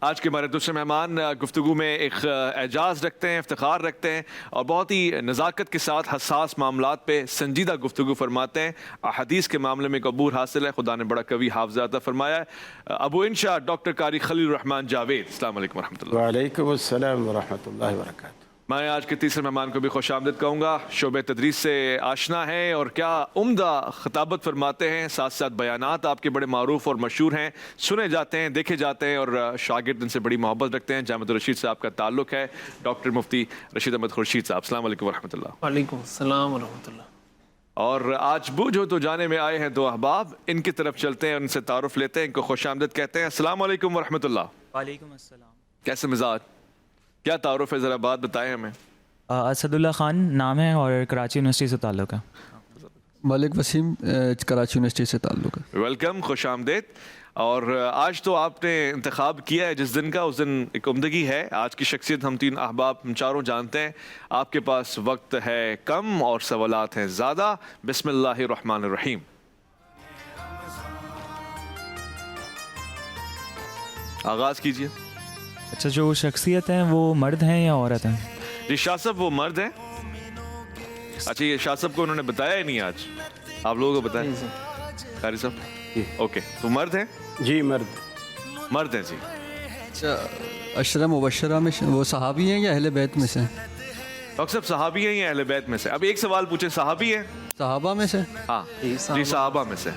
S3: آج کے ہمارے دوسرے مہمان گفتگو میں ایک اعجاز رکھتے ہیں، افتخار رکھتے ہیں، اور بہت ہی نزاکت کے ساتھ حساس معاملات پہ سنجیدہ گفتگو فرماتے ہیں۔ حدیث کے معاملے میں عبور حاصل ہے، خدا نے بڑا قوی حافظہ عطا فرمایا ہے۔ ابو انشا ڈاکٹر قاری خلیل الرحمان جاوید، السلام علیکم ورحمۃ اللہ۔
S8: وعلیکم السلام ورحمۃ اللہ وبرکاتہ۔
S3: میں آج کے تیسرے مہمان کو بھی خوش آمدید کہوں گا، شعبہ تدریس سے آشنا ہیں اور کیا عمدہ خطابت فرماتے ہیں، ساتھ ساتھ بیانات آپ کے بڑے معروف اور مشہور ہیں، سنے جاتے ہیں، دیکھے جاتے ہیں، اور شاگرد ان سے بڑی محبت رکھتے ہیں۔ جامعۃ الرشید سے آپ کا تعلق ہے۔ ڈاکٹر مفتی رشید احمد خورشید صاحب، السلام علیکم ورحمۃ اللہ۔
S9: وعلیکم السلام ورحمۃ اللہ۔
S3: اور آج بوجھ ہو تو جانے میں آئے ہیں دو احباب، ان کی طرف چلتے ہیں، ان سے تعارف لیتے ہیں، ان کو خوش آمدید کہتے ہیں۔ السلام علیکم ورحمۃ اللہ۔
S10: وعلیکم السلام۔
S3: کیسے مزاج، کیا تعارف ہے، ذرا بات بتائیں ہمیں۔
S10: اسد اللہ خان نام ہے اور کراچی یونیورسٹی سے تعلق ہے۔
S11: ملک وسیم، کراچی یونیورسٹی سے تعلق ہے۔
S3: ویلکم، خوش آمدید۔ اور آج تو آپ نے انتخاب کیا ہے جس دن کا، اس دن ایک عمدگی ہے۔ آج کی شخصیت ہم تین احباب، ہم چاروں جانتے ہیں۔ آپ کے پاس وقت ہے کم اور سوالات ہیں زیادہ۔ بسم اللہ الرحمن الرحیم۔ آغاز کیجئے۔
S10: اچھا، جو شخصیت ہیں وہ مرد ہیں یا عورت ہیں؟
S3: جی شاہ صاحب وہ مرد ہیں۔ اچھا، یہ شاہ صاحب کو انہوں نے بتایا ہی نہیں آج، آپ لوگوں کو بتایا؟ قاری صاحب اوکے، تو مرد ہیں؟
S8: جی مرد۔
S3: مرد ہیں جی.
S11: اشرہ مبشرہ میں وہ صحابی ہیں یا اہل بیت میں سے؟
S3: ڈاکٹر صاحب صحابی ہیں یا اہل بیت میں سے؟ اب ایک سوال پوچھیں, صحابی ہیں؟
S11: صحابہ میں سے.
S3: ہاں جی صحابہ میں سے.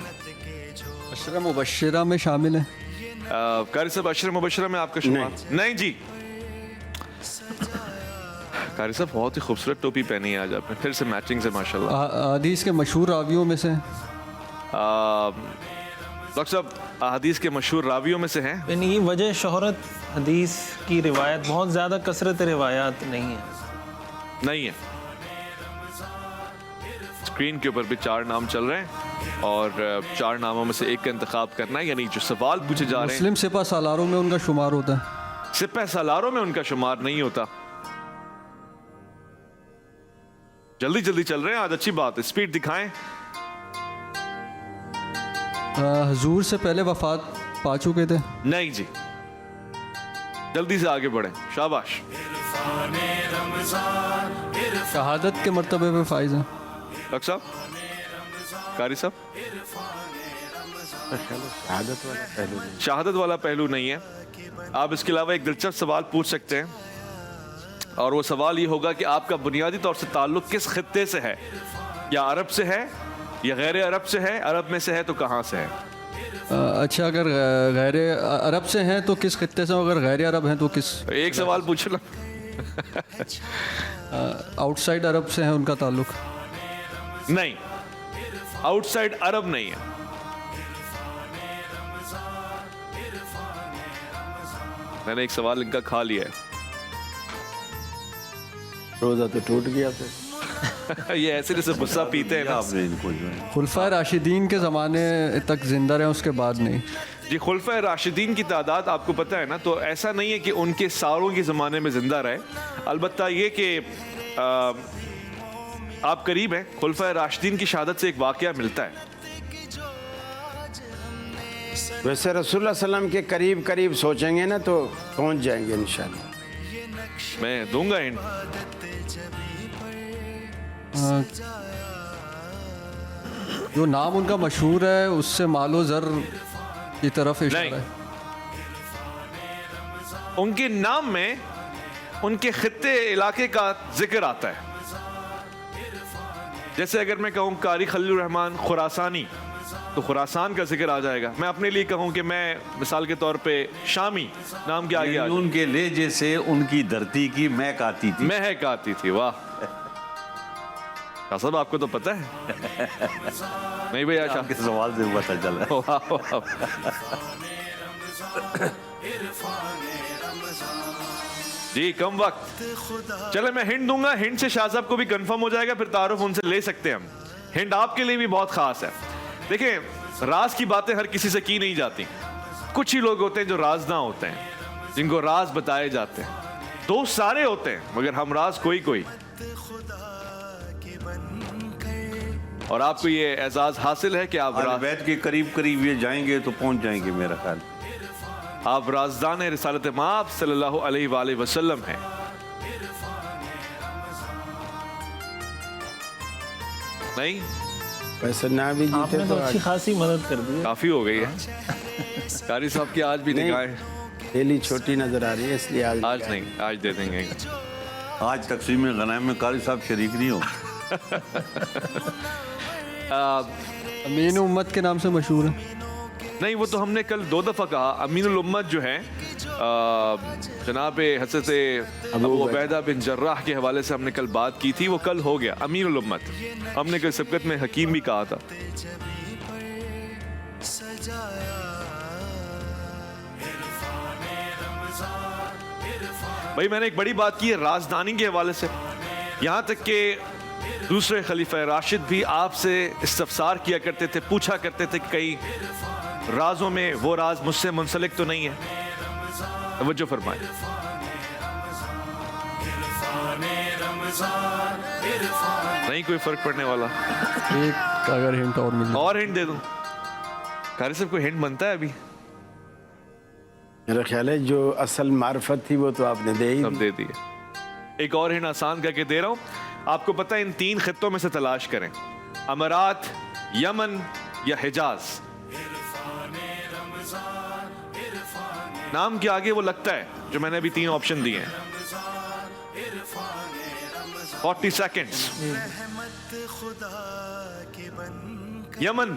S11: اشرہ مبشرہ میں شامل ہیں.
S3: قاری صاحب عشر مبشرہ میں آپ کا شمار نہیں جی. قاری صاحب بہت ہی خوبصورت ٹوپی پہنی ہے آج آپ نے, پھر سے میچنگ سے ماشاءاللہ.
S11: حدیث کے مشہور راویوں میں سے.
S3: ڈاکٹر صاحب حدیث کے مشہور راویوں میں سے ہیں.
S9: یعنی وجہ شہرت حدیث کی روایت بہت زیادہ کثرت روایات نہیں ہے.
S3: نہیں ہے. اسکرین کے اوپر بھی 4 نام چل رہے ہیں اور 4 ناموں میں سے ایک کا انتخاب کرنا ہے. یعنی جو سوال پوچھے جا رہے ہیں
S11: مسلم سپہ سالاروں میں ان کا شمار ہوتا ہے.
S3: سپہ سالاروں میں ان کا شمار نہیں ہوتا. جلدی جلدی چل رہے ہیں آج, اچھی بات ہے, اسپیڈ دکھائیں.
S11: حضور سے پہلے وفات پا چکے تھے.
S3: نہیں جی, جلدی سے آگے بڑھیں, شاباش.
S11: شہادت کے مرتبے پہ فائز ہیں.
S3: ڈاکٹر صاحب قاری صاحب شہادت والا پہلو نہیں ہے. آپ اس کے علاوہ ایک دلچسپ سوال پوچھ سکتے ہیں, اور وہ سوال یہ ہوگا کہ آپ کا بنیادی طور سے تعلق کس خطے سے ہے, یا عرب سے ہے یا غیر عرب سے ہے, عرب میں سے ہے تو کہاں سے ہے.
S11: اچھا, اگر غیر عرب سے ہیں تو کس خطے سے, اگر غیر عرب ہیں تو کس.
S3: ایک سوال پوچھ لو.
S11: آؤٹ سائڈ عرب سے ہیں ان کا تعلق.
S3: نہیں, آؤٹ سائڈ عرب نہیں ہے. میں نے ایک سوال ان کا کھا لیا ہے.
S8: روزہ تو ٹوٹ گیا پھر.
S3: یہ ایسے جیسے غصہ پیتے ہیں نا.
S11: خلفائے راشدین کے زمانے تک زندہ رہے, اس کے بعد نہیں.
S3: جی خلفائے راشدین کی تعداد آپ کو پتہ ہے نا, تو ایسا نہیں ہے کہ ان کے ساروں کے زمانے میں زندہ رہے. البتہ یہ کہ آپ قریب ہیں, خلفائے راشدین کی شہادت سے ایک واقعہ ملتا ہے.
S8: ویسے رسول اللہ صلی اللہ علیہ وسلم کے قریب قریب سوچیں گے نا تو پہنچ جائیں گے انشاءاللہ.
S3: میں دوں گا ہنٹ.
S11: جو نام ان کا مشہور ہے اس سے مال و زر کی طرف اشارہ ہے.
S3: ان کے نام میں ان کے خطے علاقے کا ذکر آتا ہے. جیسے اگر میں کہوں قاری خلیل الرحمن خراسانی تو خراسان کا ذکر آ جائے گا. میں اپنے لیے کہوں کہ میں مثال کے طور پہ شامی, نام کے آگے
S12: ان کے لہجے سے ان کی دھرتی کی مہک آتی تھی.
S3: مہک آتی تھی. واہ صاحب, آپ کو تو پتہ ہے. نہیں بھائی آپ
S12: کے سوال سے پتہ چلا.
S3: جی کم وقت, چلے میں ہنٹ دوں گا, ہنٹ سے شاہ صاحب کو بھی کنفرم ہو جائے گا, پھر تعارف ان سے لے سکتے ہیں ہم. ہنٹ آپ کے لیے بھی بہت خاص ہے. دیکھیں, راز کی باتیں ہر کسی سے کی نہیں جاتی. کچھ ہی لوگ ہوتے ہیں جو رازداں ہوتے ہیں, جن کو راز بتائے جاتے ہیں. دوست سارے ہوتے ہیں مگر ہم راز کوئی کوئی. اور آپ کو یہ اعزاز حاصل ہے کہ آپ
S12: بیت کے قریب قریب یہ جائیں گے تو پہنچ جائیں گے. میرا خیال
S3: آپ رازدان رسالت مآب صلی اللہ علیہ وآلہ وسلم ہیں. نہیں
S8: ویسے نہ بھی
S9: آپ نے تو اچھی خاصی مدد کر دی.
S3: کافی ہو گئی ہے. قاری صاحب کی آج بھی نگاہیں
S8: تھیلی چھوٹی نظر آ رہی ہے, اس لیے
S3: آج نہیں, آج دے دیں گے.
S12: آج تقسیم غنائم میں قاری صاحب شریک نہیں ہو.
S11: امین امت کے نام سے مشہور ہے.
S3: نہیں, وہ تو ہم نے کل 2 دفعہ کہا. امین الامت جو ہیں جناب حضرت ابو عبیدہ بن جراح کے حوالے سے ہم نے کل بات کی تھی, وہ کل ہو گیا. امین الامت ہم نے کل سبقت میں حکیم بھی کہا تھا. بھائی میں نے ایک بڑی بات کی ہے رازدانی کے حوالے سے, یہاں تک کہ دوسرے خلیفہ راشد بھی آپ سے استفسار کیا کرتے تھے, پوچھا کرتے تھے کہ کئی رازوں میں وہ راز مجھ سے منسلک تو نہیں ہے. توجہ فرمائیں. نہیں کوئی فرق پڑنے والا.
S11: ایک اگر ہنٹ اور مل
S3: اور ہنٹ دے دوں. قاری صاحب کوئی ہنٹ بنتا ہے ابھی؟
S8: میرا خیال ہے جو اصل معرفت تھی وہ تو آپ نے دے
S3: دی. ایک اور ہنٹ آسان کر کے دے رہا ہوں. آپ کو پتہ ہے ان 3 خطوں میں سے تلاش کریں, امارات, یمن یا حجاز. نام کے آگے وہ لگتا ہے جو میں نے ابھی 3 آپشن دیے ہیں. 40 seconds. یمن.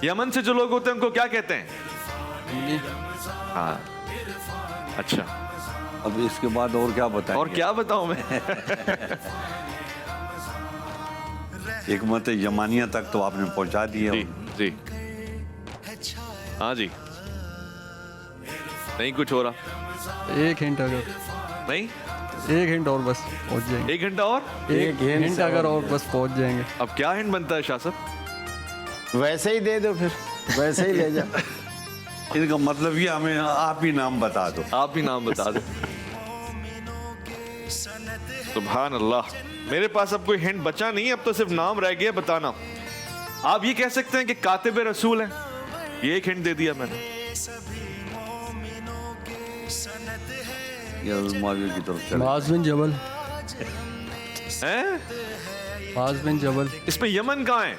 S3: یمن سے جو لوگ ہوتے ہیں ان کو کیا کہتے ہیں؟ ہاں اچھا.
S12: اب اس کے بعد اور کیا بتائیں؟
S3: اور کیا بتاؤں میں؟
S12: حکمت یمانیہ تک تو آپ نے پہنچا دی ہے.
S3: جی ہاں جی. نہیں کچھ ہو رہا؟
S11: ایک ہنٹ اگر
S3: نہیں،
S11: ایک ہنٹ اور بس پہنچ جائیں گے.
S3: 1 گھنٹہ اور.
S11: ایک ہنٹ اگر اور بس پہنچ جائیں گے.
S3: اب کیا ہنٹ بنتا ہے شاہ صاحب؟
S8: ویسے ہی دے دو پھر، ویسے ہی لے جا.
S12: ان کا مطلب یہ ہمیں آپ ہی نام بتا دو.
S3: آپ ہی نام بتا دیں. سبحان اللہ. میرے پاس اب کوئی ہنٹ بچا نہیں، اب تو صرف نام رہ گیا بتانا. آپ یہ کہہ سکتے ہیں کہ کاتب رسول ہیں. یہ ایک ہنٹ دے دیا میں نے.
S12: یہ معاویہ کی طرف چلے.
S11: معاذ بن جبل.
S3: ہیں؟
S11: معاذ بن جبل.
S3: اس میں یمن کہاں ہے؟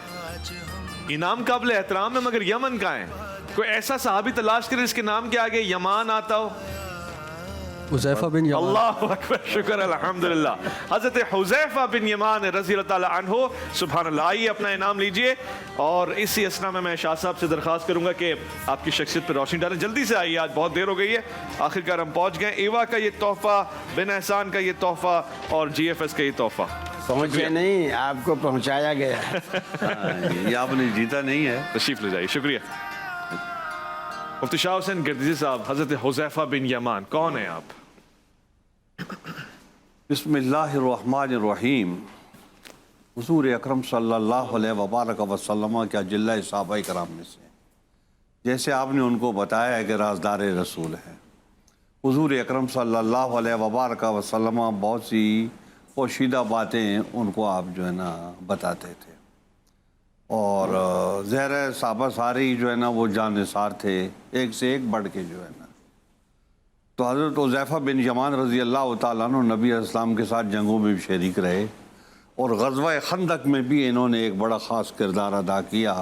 S3: یہ نام قابل احترام ہے مگر یمن کہاں ہے؟ کوئی ایسا صحابی تلاش کرے جس کے نام کے آگے یمان آتا ہو.
S11: حذیفہ بن یمان.
S3: اللہ اکبر، شکر الحمدللہ. حضرت حذیفہ بن یمان رضی اللہ تعالی عنہ. سبحان اللہ. آئیے اپنا انعام لیجئے. اور اسی اسنا میں شاہ صاحب سے درخواست کروں گا کہ آپ کی شخصیت پہ روشنی ڈالیں. جلدی سے آئیے، آج بہت دیر ہو گئی ہے. آخرکار ہم پہنچ گئے. ایوا کا یہ تحفہ، بن احسان کا یہ تحفہ اور جی ایف ایس کا یہ تحفہ.
S8: پہنچے نہیں، آپ کو پہنچایا گیا.
S12: یہ آپ نے جیتا نہیں ہے.
S3: تشریف لے جائیے. شکریہ. مفتی شاہ حسین گردیزی صاحب، حضرت حذیفہ بن یمان کون ہیں آپ؟
S12: بسم اللہ الرحمن الرحیم. حضور اکرم صلی اللہ علیہ وبارک وسلم کے اجلہ صحابہ کرام میں سے، جیسے آپ نے ان کو بتایا ہے کہ رازدار رسول ہیں. حضور اکرم صلی اللہ علیہ وبارک وسلم بہت سی پوشیدہ باتیں ان کو آپ جو ہے نا بتاتے تھے. اور زہر صحابہ سارے ہی جو ہے نا وہ جان نثار تھے، ایک سے ایک بڑھ کے جو ہے نا. تو حضرت حذیفہ بن یمان رضی اللہ تعالیٰ عنہ نبی علیہ السلام کے ساتھ جنگوں میں بھی شریک رہے، اور غزوہ خندق میں بھی انہوں نے ایک بڑا خاص کردار ادا کیا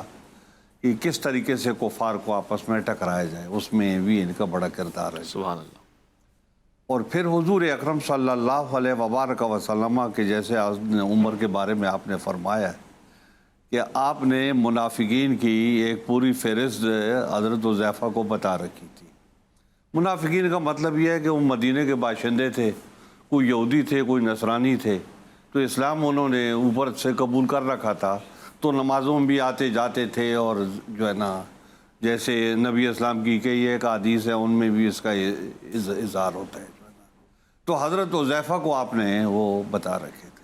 S12: کہ کس طریقے سے کفار کو آپس میں ٹکرایا جائے. اس میں بھی ان کا بڑا کردار ہے.
S3: سبحان اللہ.
S12: اور پھر حضور اکرم صلی اللہ علیہ وبارک وسلم کے جیسے عمر کے بارے میں آپ نے فرمایا ہے کہ آپ نے منافقین کی ایک پوری فہرست حضرت حذیفہ کو بتا رکھی تھی. منافقین کا مطلب یہ ہے کہ وہ مدینے کے باشندے تھے، کوئی یہودی تھے، کوئی نصرانی تھے. تو اسلام انہوں نے اوپر سے قبول کر رکھا تھا، تو نمازوں میں بھی آتے جاتے تھے. اور جو ہے نا جیسے نبی اسلام کی کئی ایک حدیث ہے ان میں بھی اس کا اظہار ہوتا ہے. تو حضرت حذیفہ کو آپ نے وہ بتا رکھے تھے.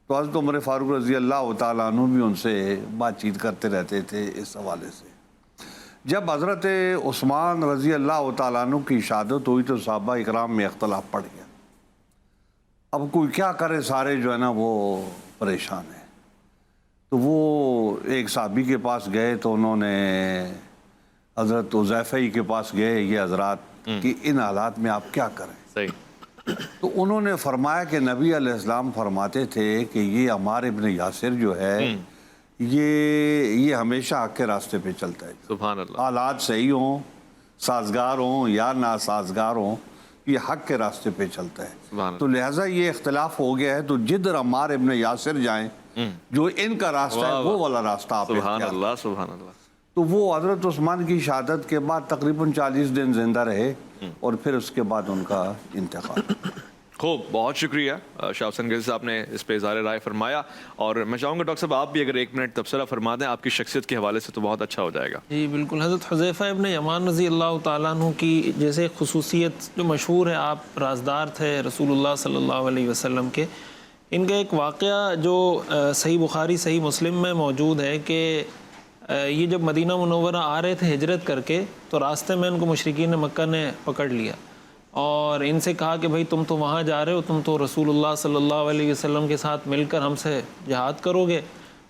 S12: تو حضرت عمر فاروق رضی اللہ تعالیٰ عنہ بھی ان سے بات چیت کرتے رہتے تھے اس حوالے سے. جب حضرت عثمان رضی اللہ تعالیٰ عنہ کی شہادت ہوئی تو صحابہ اکرام میں اختلاف پڑ گیا. اب کوئی کیا کرے، سارے جو ہے نا وہ پریشان ہیں. تو وہ ایک صحابی کے پاس گئے تو انہوں نے حضرت حذیفہ ہی کے پاس گئے، یہ حضرات کہ ان حالات میں آپ کیا کریں.
S3: صحیح.
S12: تو انہوں نے فرمایا کہ نبی علیہ السلام فرماتے تھے کہ یہ عمار ابن یاسر جو ہے یہ ہمیشہ حق کے راستے پہ چلتا ہے.
S3: سبحان اللہ.
S12: حالات صحیح ہوں، سازگار ہوں یا ناسازگار ہوں، یہ حق کے راستے پہ چلتا ہے.
S3: سبحان اللہ.
S12: تو لہٰذا یہ اختلاف ہو گیا ہے، تو جدھر عمار ابن یاسر جائیں جو ان کا راستہ ہے وہ والا راستہ آپ
S3: سبحان
S12: اختیار.
S3: اللہ. سبحان اللہ.
S12: تو وہ حضرت عثمان کی شہادت کے بعد تقریباً 40 دن زندہ رہے اور پھر اس کے بعد ان کا انتقال.
S3: خوب، بہت شکریہ شاہ حسین گردیزی صاحب نے اس پہ اظہار رائے فرمایا. اور میں چاہوں گا ڈاکٹر صاحب آپ بھی اگر 1 منٹ تبصرہ فرما دیں آپ کی شخصیت کے حوالے سے تو بہت اچھا ہو جائے گا.
S9: جی بالکل. حضرت حذیفہ ابن یمان رضی اللہ تعالیٰ عنہ کی جیسے خصوصیت جو مشہور ہے، آپ رازدار تھے رسول اللہ صلی اللہ علیہ وسلم کے. ان کا ایک واقعہ جو صحیح بخاری صحیح مسلم میں موجود ہے کہ یہ جب مدینہ منورہ آ رہے تھے ہجرت کر کے، تو راستے میں ان کو مشرکین مکہ نے پکڑ لیا اور ان سے کہا کہ بھائی تم تو وہاں جا رہے ہو، تم تو رسول اللہ صلی اللہ علیہ وسلم کے ساتھ مل کر ہم سے جہاد کرو گے،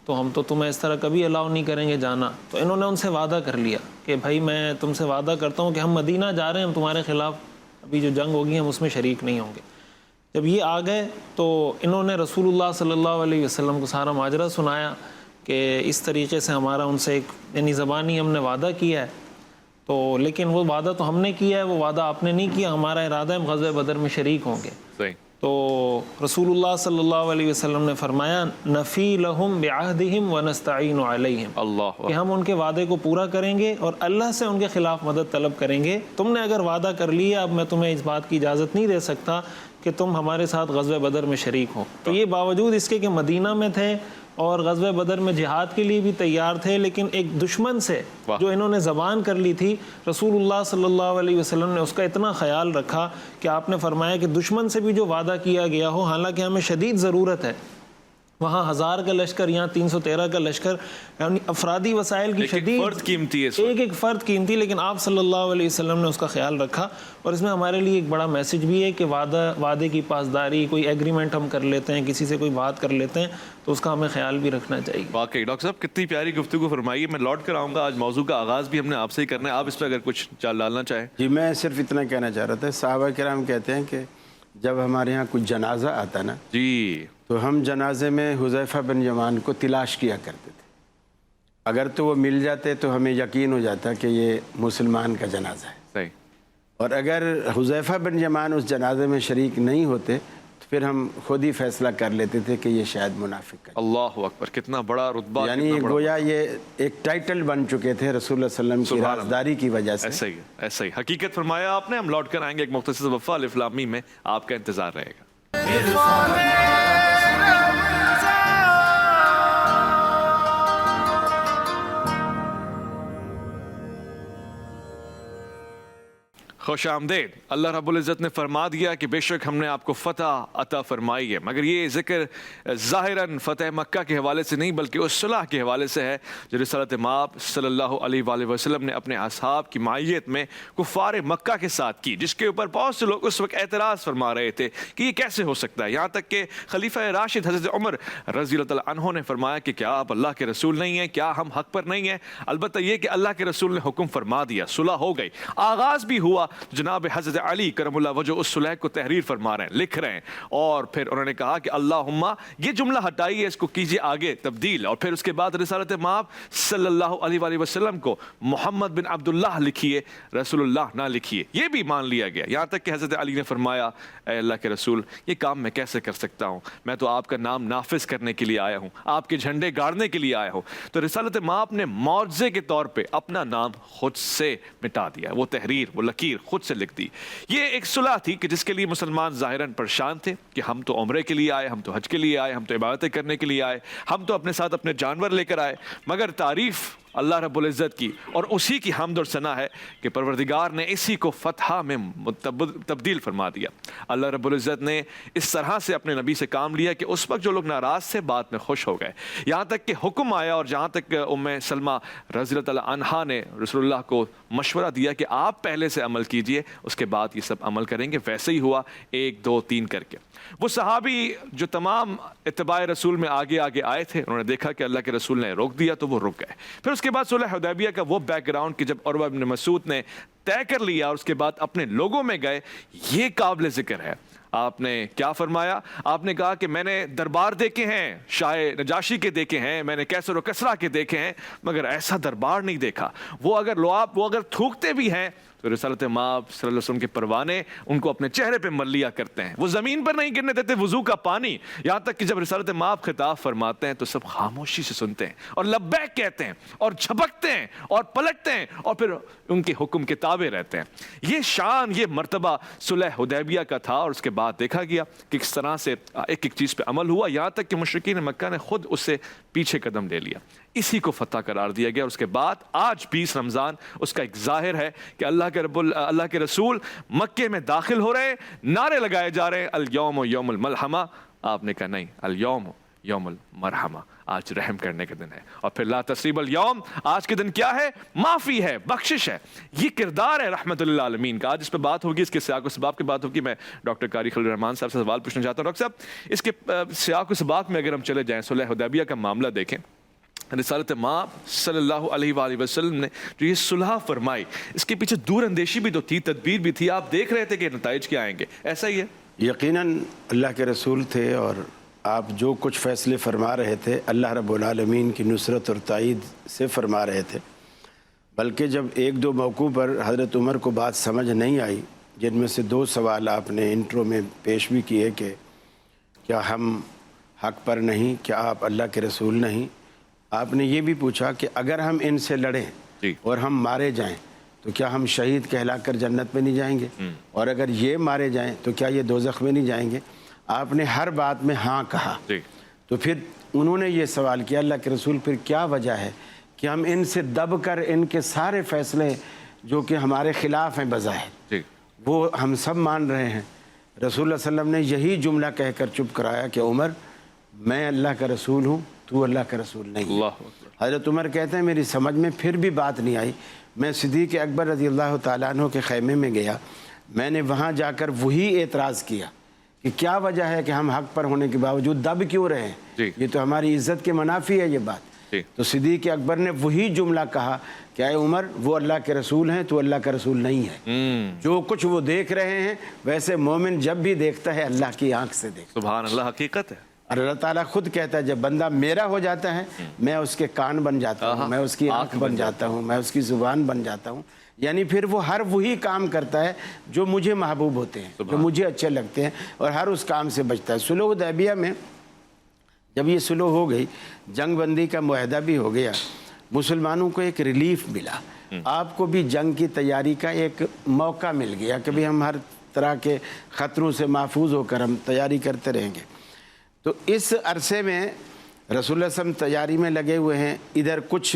S9: تو ہم تو تمہیں اس طرح کبھی الاؤ نہیں کریں گے جانا. تو انہوں نے ان سے وعدہ کر لیا کہ بھائی میں تم سے وعدہ کرتا ہوں کہ ہم مدینہ جا رہے ہیں، ہم تمہارے خلاف ابھی جو جنگ ہوگی ہم اس میں شریک نہیں ہوں گے. جب یہ آ گئے تو انہوں نے رسول اللہ صلی اللہ علیہ وسلم کو سارا ماجرا سنایا کہ اس طریقے سے ہمارا ان سے ایک یعنی زبانی ہم نے وعدہ کیا ہے. تو لیکن وہ وعدہ تو ہم نے کیا ہے، وہ وعدہ آپ نے نہیں کیا. ہمارا ارادہ ہے ہم غزوہ بدر میں شریک ہوں گے.
S3: صحیح.
S9: تو رسول اللہ صلی اللہ علیہ وسلم نے فرمایا نفی لہم بعہدہم ونستعین علیہم،
S3: اللہ
S9: کہ ہم ان کے وعدے کو پورا کریں گے اور اللہ سے ان کے خلاف مدد طلب کریں گے. تم نے اگر وعدہ کر لیا، اب میں تمہیں اس بات کی اجازت نہیں دے سکتا کہ تم ہمارے ساتھ غزوہ بدر میں شریک ہو. تو یہ باوجود اس کے کہ مدینہ میں تھے اور غزوہ بدر میں جہاد کے لیے بھی تیار تھے، لیکن ایک دشمن سے جو انہوں نے زبان کر لی تھی، رسول اللہ صلی اللہ علیہ وسلم نے اس کا اتنا خیال رکھا کہ آپ نے فرمایا کہ دشمن سے بھی جو وعدہ کیا گیا ہو، حالانکہ ہمیں شدید ضرورت ہے، وہاں 1000 کا لشکر، یہاں 313 کا لشکر، یعنی افرادی وسائل کی شدید،
S3: فرد قیمتی ہے،
S9: ایک فرد قیمتی، لیکن آپ صلی اللہ علیہ وسلم نے اس کا خیال رکھا. اور اس میں ہمارے لیے ایک بڑا میسج بھی ہے کہ وعدے کی پاسداری، کوئی ایگریمنٹ ہم کر لیتے ہیں، کسی سے کوئی بات کر لیتے ہیں تو اس کا ہمیں خیال بھی رکھنا چاہیے.
S3: واقعی ڈاکٹر صاحب کتنی پیاری گفتگو فرمائی ہے. میں لوٹ کر آؤں گا، آج موضوع کا آغاز بھی ہم نے آپ سے ہی کرنا ہے، آپ اس پہ اگر کچھ چال ڈالنا چاہیں.
S8: جی میں صرف اتنا کہنا چاہ رہا تھا، صحابہ کرام کہتے ہیں کہ جب ہمارے یہاں کچھ جنازہ آتا نا
S3: جی
S8: تو ہم جنازے میں حذیفہ بن یمان کو تلاش کیا کرتے تھے. اگر تو وہ مل جاتے تو ہمیں یقین ہو جاتا کہ یہ مسلمان کا جنازہ ہے.
S3: صحیح.
S8: اور اگر حذیفہ بن یمان اس جنازے میں شریک نہیں ہوتے تو پھر ہم خود ہی فیصلہ کر لیتے تھے کہ یہ شاید منافق ہے.
S3: اللہ اکبر، کتنا بڑا رتبہ،
S8: یعنی گویا یہ ایک ٹائٹل بن چکے تھے رسول اللہ صلی اللہ علیہ وسلم کی رازداری کی وجہ سے.
S3: ایسا ہی ہے، ایسا ہی حقیقت فرمایا آپ نے. ہم لوٹ کر آئیں گے، ایک مختصر وقفہ الف لام میم میں آپ کا انتظار رہے گا. خوش آمدید. اللہ رب العزت نے فرما دیا کہ بے شک ہم نے آپ کو فتح عطا فرمائی ہے، مگر یہ ذکر ظاہراً فتح مکہ کے حوالے سے نہیں بلکہ اس صلح کے حوالے سے ہے جو رسالت مآب صلی اللہ علیہ وآلہ وسلم نے اپنے اصحاب کی معیت میں کفار مکہ کے ساتھ کی، جس کے اوپر بہت سے لوگ اس وقت اعتراض فرما رہے تھے کہ یہ کیسے ہو سکتا ہے. یہاں تک کہ خلیفہ راشد حضرت عمر رضی اللہ عنہ عنہ نے فرمایا کہ کیا آپ اللہ کے رسول نہیں ہیں، کیا ہم حق پر نہیں ہیں؟ البتہ یہ کہ اللہ کے رسول نے حکم فرما دیا، صلح ہو گئی، آغاز بھی ہوا. جناب حضرت علی کرم اللہ وجہ اس صلح کو تحریر فرما رہے ہیں، لکھ رہے ہیں، اور پھر انہوں نے کہا کہ اللہم یہ جملہ ہٹائیے، اس کو کیجیے آگے تبدیل. اور پھر اس کے بعد رسالت مآب صلی اللہ علیہ وآلہ وسلم کو محمد بن عبداللہ لکھیے، رسول اللہ نہ لکھیے. یہ بھی مان لیا گیا. یہاں تک کہ حضرت علی نے فرمایا اے اللہ کے رسول، یہ کام میں کیسے کر سکتا ہوں؟ میں تو آپ کا نام نافذ کرنے کے لیے آیا ہوں، آپ کے جھنڈے گاڑنے کے لیے آیا ہوں. تو رسالت مآب نے معجزے کے طور پہ اپنا نام خود سے مٹا دیا، وہ تحریر، وہ لکیر خود سے لکھ دی. یہ ایک صلح تھی کہ جس کے لیے مسلمان ظاہراً پریشان تھے کہ ہم تو عمرے کے لیے آئے، ہم تو حج کے لیے آئے، ہم تو عبادتیں کرنے کے لیے آئے، ہم تو اپنے ساتھ اپنے جانور لے کر آئے. مگر تعریف اللہ رب العزت کی اور اسی کی حمد اور ثنا ہے کہ پروردگار نے اسی کو فتح میں تبدیل فرما دیا. اللہ رب العزت نے اس طرح سے اپنے نبی سے کام لیا کہ اس وقت جو لوگ ناراض تھے بعد میں خوش ہو گئے. یہاں تک کہ حکم آیا، اور جہاں تک ام سلمہ رضی اللہ عنہا نے رسول اللہ کو مشورہ دیا کہ آپ پہلے سے عمل کیجئے، اس کے بعد یہ سب عمل کریں گے. ویسے ہی ہوا، 1 2 3 کر کے. وہ صحابی جو تمام اتباع رسول میں آگے آگے آئے تھے، انہوں نے دیکھا کہ اللہ کے رسول نے روک دیا تو وہ رک گئے. پھر اس کے بعد صلح حدیبیہ کا وہ بیک گراؤنڈ کہ جب عروہ بن مسعود نے طے کر لیا اور اس کے بعد اپنے لوگوں میں گئے، یہ قابل ذکر ہے. آپ نے کیا فرمایا؟ آپ نے کہا کہ میں نے دربار دیکھے ہیں، شاہ نجاشی کے دیکھے ہیں، میں نے کیسر و کسریٰ کے دیکھے ہیں، مگر ایسا دربار نہیں دیکھا. وہ اگر تھوکتے بھی ہیں تو رسالت مآب صلی اللہ علیہ وسلم کے پروانے ان کو اپنے چہرے پہ مل لیا کرتے ہیں، وہ زمین پر نہیں گرنے دیتے وضو کا پانی. یہاں تک کہ جب رسالت مآب خطاب فرماتے ہیں تو سب خاموشی سے سنتے ہیں اور لبیک کہتے ہیں اور جھپکتے ہیں اور پلٹتے ہیں اور پھر ان کے حکم کے تابع رہتے ہیں. یہ شان، یہ مرتبہ صلح حدیبیہ کا تھا. اور اس کے بعد دیکھا گیا کہ کس طرح سے ایک ایک چیز پہ عمل ہوا، یہاں تک کہ مشرکین مکہ نے خود اس سے پیچھے قدم لے لیا. اسی کو فتح قرار دیا گیا. اور اس کے بعد آج 20 رمضان اس کا ایک ظاہر ہے کہ اللہ کے رسول مکے میں داخل ہو رہے ہیں، نعرے لگائے جا رہے ہیں الیوم یوم الملحمہ. آپ نے کہا نہیں، الیوم یوم المرحمہ، آج رحم کرنے کا دن ہے. اور پھر لا تسریب الیوم، آج کے دن کیا ہے؟ معافی ہے، بخشش ہے. یہ کردار ہے رحمت اللہ عالمین کا. آج اس پہ بات ہوگی، اس کے سیاق و سباق کی بات ہوگی. میں ڈاکٹر قاری خلیل الرحمان صاحب سے سوال پوچھنا چاہتا ہوں. ڈاکٹر صاحب، اس کے سیاق و سباق میں اگر ہم چلے جائیں، صلح حدیبیہ کا معاملہ دیکھیں، رسالت مآب صلی اللہ علیہ وآلہ وسلم نے جو یہ صلح فرمائی، اس کے پیچھے دور اندیشی بھی تو تھی، تدبیر بھی تھی. آپ دیکھ رہے تھے کہ نتائج کیا آئیں گے، ایسا ہی ہے؟
S8: یقیناً اللہ کے رسول تھے اور آپ جو کچھ فیصلے فرما رہے تھے اللہ رب العالمین کی نصرت اور تائید سے فرما رہے تھے.
S13: بلکہ جب ایک دو موقعوں پر حضرت عمر کو بات سمجھ نہیں آئی، جن میں سے 2 سوال آپ نے انٹرو میں پیش بھی کیے کہ کیا ہم حق پر نہیں، کیا آپ اللہ کے رسول نہیں، آپ نے یہ بھی پوچھا کہ اگر ہم ان سے لڑیں اور ہم مارے جائیں تو کیا ہم شہید کہلا کر جنت میں نہیں جائیں گے، اور اگر یہ مارے جائیں تو کیا یہ دوزخ میں نہیں جائیں گے؟ آپ نے ہر بات میں ہاں کہا۔ تو پھر انہوں نے یہ سوال کیا اللہ کے رسول پھر کیا وجہ ہے کہ ہم ان سے دب کر ان کے سارے فیصلے جو کہ ہمارے خلاف ہیں بظاہر وہ ہم سب مان رہے ہیں؟ رسول اللہ صلی اللہ علیہ وسلم نے یہی جملہ کہہ کر چپ کرایا کہ عمر میں اللہ کا رسول ہوں، تو اللہ کا رسول نہیں۔ حضرت عمر کہتے ہیں میری سمجھ میں پھر بھی بات نہیں آئی، میں صدیق اکبر رضی اللہ تعالیٰ عنہ کے خیمے میں گیا، میں نے وہاں جا کر وہی اعتراض کیا کہ کیا وجہ ہے کہ ہم حق پر ہونے کے باوجود دب کیوں رہے ہیں، یہ تو ہماری عزت کے منافی ہے یہ بات۔ تو صدیق اکبر نے وہی جملہ کہا کہ اے عمر وہ اللہ کے رسول ہیں، تو اللہ کا رسول نہیں ہے۔ جو کچھ وہ دیکھ رہے ہیں ویسے مومن جب بھی دیکھتا ہے اللہ کی آنکھ سے دیکھتا ہے۔
S3: سبحان اللہ، حقیقت ہے۔
S13: اور اللہ تعالیٰ خود کہتا ہے جب بندہ میرا ہو جاتا ہے میں اس کے کان بن جاتا ہوں، میں اس کی آنکھ بن جاتا ہوں، میں اس کی زبان بن جاتا ہوں، یعنی پھر وہ ہر وہی کام کرتا ہے جو مجھے محبوب ہوتے ہیں، جو مجھے اچھے لگتے ہیں، اور ہر اس کام سے بچتا ہے۔ صلح حدیبیہ میں جب یہ صلح ہو گئی، جنگ بندی کا معاہدہ بھی ہو گیا، مسلمانوں کو ایک ریلیف ملا، آپ کو بھی جنگ کی تیاری کا ایک موقع مل گیا کہ بھی ہم ہر طرح کے خطروں سے محفوظ ہو کر ہم تیاری کرتے رہیں گے۔ تو اس عرصے میں رسول اللہ صلی اللہ علیہ وسلم تیاری میں لگے ہوئے ہیں، ادھر کچھ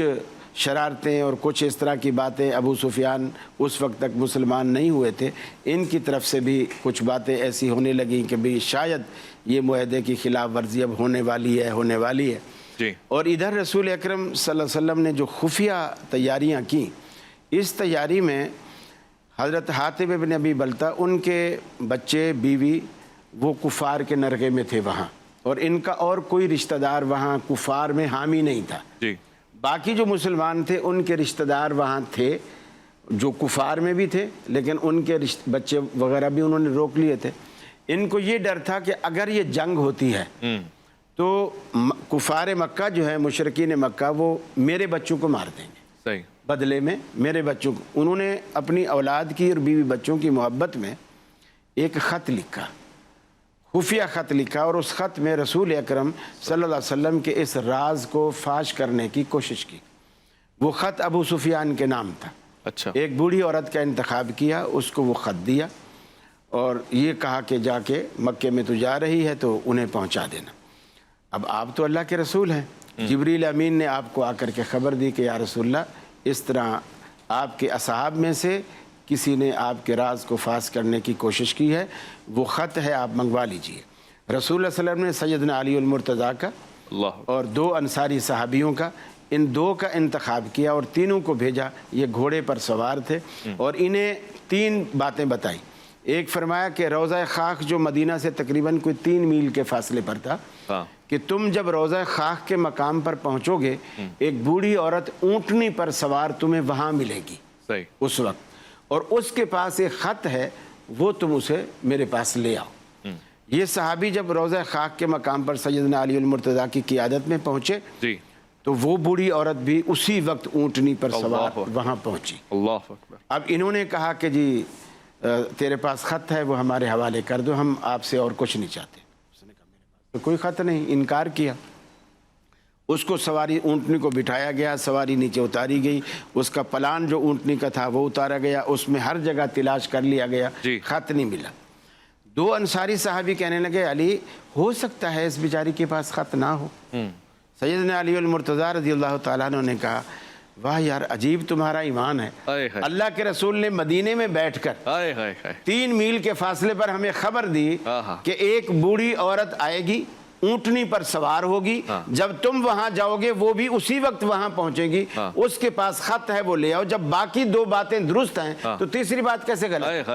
S13: شرارتیں اور کچھ اس طرح کی باتیں، ابو سفیان اس وقت تک مسلمان نہیں ہوئے تھے، ان کی طرف سے بھی کچھ باتیں ایسی ہونے لگیں کہ بھی شاید یہ معاہدے کی خلاف ورزی اب ہونے والی ہے۔ اور ادھر رسول اکرم صلی اللہ علیہ وسلم نے جو خفیہ تیاریاں کی، اس تیاری میں حضرت حاتب ابن ابی بلتہ ان کے بچے بیوی وہ کفار کے نرغے میں تھے وہاں، اور ان کا اور کوئی رشتہ دار وہاں کفار میں حامی نہیں تھا۔ باقی جو مسلمان تھے ان کے رشتہ دار وہاں تھے جو کفار میں بھی تھے، لیکن ان کے بچے وغیرہ بھی انہوں نے روک لیے تھے۔ ان کو یہ ڈر تھا کہ اگر یہ جنگ ہوتی ہے تو کفار مکہ جو ہے مشرکین مکہ وہ میرے بچوں کو مار دیں گے، بدلے میں میرے بچوں کو۔ انہوں نے اپنی اولاد کی اور بیوی بچوں کی محبت میں ایک خط لکھا، خفیہ خط لکھا، اور اس خط میں رسول اکرم صلی اللہ علیہ وسلم کے اس راز کو فاش کرنے کی کوشش کی۔ وہ خط ابو سفیان کے نام تھا۔ ایک بوڑھی عورت کا انتخاب کیا، اس کو وہ خط دیا اور یہ کہا کہ جا کے مکے میں تو جا رہی ہے تو انہیں پہنچا دینا۔ اب آپ تو اللہ کے رسول ہیں، جبریل امین نے آپ کو آ کر کے خبر دی کہ یا رسول اللہ اس طرح آپ کے اصحاب میں سے کسی نے آپ کے راز کو فاش کرنے کی کوشش کی ہے، وہ خط ہے آپ منگوا لیجئے۔ رسول اللہ صلی اللہ علیہ وسلم نے سیدنا علی المرتضیٰ کا اور 2 انصاری صحابیوں کا، ان 2 کا انتخاب کیا اور تینوں کو بھیجا۔ یہ گھوڑے پر سوار تھے اور انہیں 3 باتیں بتائیں۔ ایک فرمایا کہ روضہ خاک جو مدینہ سے تقریباً کوئی 3 میل کے فاصلے پر تھا، کہ تم جب روضہ خاک کے مقام پر پہنچو گے ایک بوڑھی عورت اونٹنی پر سوار تمہیں وہاں ملے گی اس وقت، اور اس کے پاس ایک خط ہے، وہ تم اسے میرے پاس لے آؤ۔ یہ صحابی جب روضہ خاک کے مقام پر سیدنا علی المرتضیٰ کی قیادت میں پہنچے تو وہ بوڑھی عورت بھی اسی وقت اونٹنی پر سوار وہاں پہنچی۔ اب انہوں نے کہا کہ جی تیرے پاس خط ہے وہ ہمارے حوالے کر دو، ہم آپ سے اور کچھ نہیں چاہتے۔ اس نے کہا میرے پاس کوئی خط نہیں، انکار کیا۔ اس کو سواری اونٹنی کو بٹھایا گیا، سواری نیچے اتاری گئی، اس کا پلان جو اونٹنی کا تھا وہ اتارا گیا، اس میں ہر جگہ تلاش کر لیا گیا، خط نہیں ملا۔ 2 انصاری صحابی کہنے لگے علی ہو سکتا ہے اس بیچاری کے پاس خط نہ ہو۔ سیدنا علی المرتضیٰ رضی اللہ تعالیٰ عنہ نے کہا واہ یار عجیب تمہارا ایمان ہے، اللہ کے رسول نے مدینے میں بیٹھ کر 3 میل کے فاصلے پر ہمیں خبر دی کہ ایک بوڑھی عورت آئے گی، اونٹنی پر سوار ہوگی، جب تم وہاں جاؤ گے وہ بھی اسی وقت وہاں پہنچے گی، اس کے پاس خط ہے وہ لے آؤ۔ جب باقی 2 باتیں درست ہیں تو تیسری بات کیسے غلط؟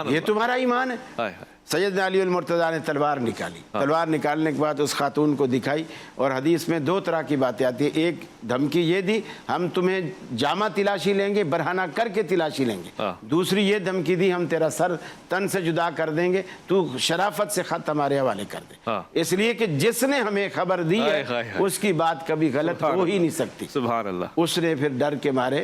S13: یہ تمہارا ایمان ہے۔ سیدنا علی المرتضیٰ نے تلوار نکالی، تلوار نکالنے کے بعد اس خاتون کو دکھائی، اور حدیث میں 2 طرح کی باتیں آتی ہیں۔ ایک دھمکی یہ دی ہم تمہیں جامع تلاشی لیں گے، برہنہ کر کے تلاشی لیں گے، دوسری یہ دھمکی دی ہم تیرا سر تن سے جدا کر دیں گے، تو شرافت سے خط ہمارے حوالے کر دے، اس لیے کہ جس نے ہمیں خبر دی ہے اس کی بات کبھی غلط ہو ہی نہیں سکتی۔
S3: سبحان اللہ۔
S13: اس نے پھر ڈر کے مارے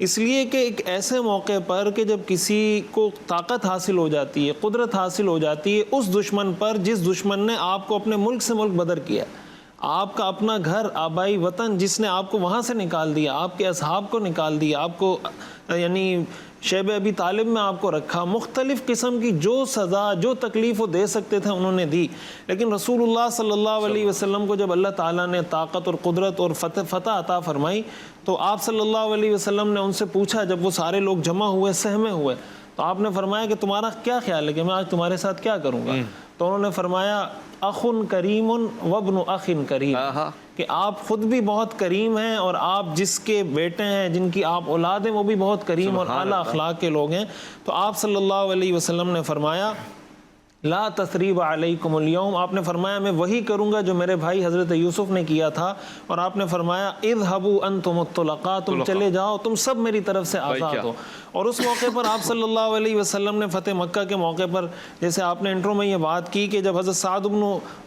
S9: اس لیے کہ ایک ایسے موقع پر کہ جب کسی کو طاقت حاصل ہو جاتی ہے، قدرت حاصل ہو جاتی ہے اس دشمن پر جس دشمن نے آپ کو اپنے ملک سے ملک بدر کیا، آپ کا اپنا گھر آبائی وطن جس نے آپ کو وہاں سے نکال دیا، آپ کے اصحاب کو نکال دیا، آپ کو یعنی شیب ابی طالب میں آپ کو رکھا، مختلف قسم کی جو سزا جو تکلیف وہ دے سکتے تھے انہوں نے دی، لیکن رسول اللہ صلی اللہ علیہ وسلم کو جب اللہ تعالیٰ نے طاقت اور قدرت اور فتح عطا فرمائی تو آپ صلی اللہ علیہ وسلم نے ان سے پوچھا، جب وہ سارے لوگ جمع ہوئے سہمے ہوئے تو آپ نے فرمایا کہ تمہارا کیا خیال ہے کہ میں آج تمہارے ساتھ کیا کروں گا؟ تو انہوں نے فرمایا اخ کریم وابن اخ کریم، کہ آپ خود بھی بہت کریم ہیں اور آپ جس کے بیٹے ہیں جن کی آپ اولاد ہیں وہ بھی بہت کریم اور اعلیٰ اخلاق کے لوگ ہیں۔ تو آپ صلی اللہ علیہ وسلم نے فرمایا لا تثریب علیکم اليوم، آپ نے فرمایا میں وہی کروں گا جو میرے بھائی حضرت یوسف نے کیا تھا، اور آپ نے فرمایا اذهبوا انتم الطلقاء، تم چلے جاؤ، تم سب میری طرف سے آزاد ہو۔ اور اس موقع پر آپ صلی اللہ علیہ وسلم نے فتح مکہ کے موقع پر، جیسے آپ نے انٹرو میں یہ بات کی کہ جب حضرت سعد بن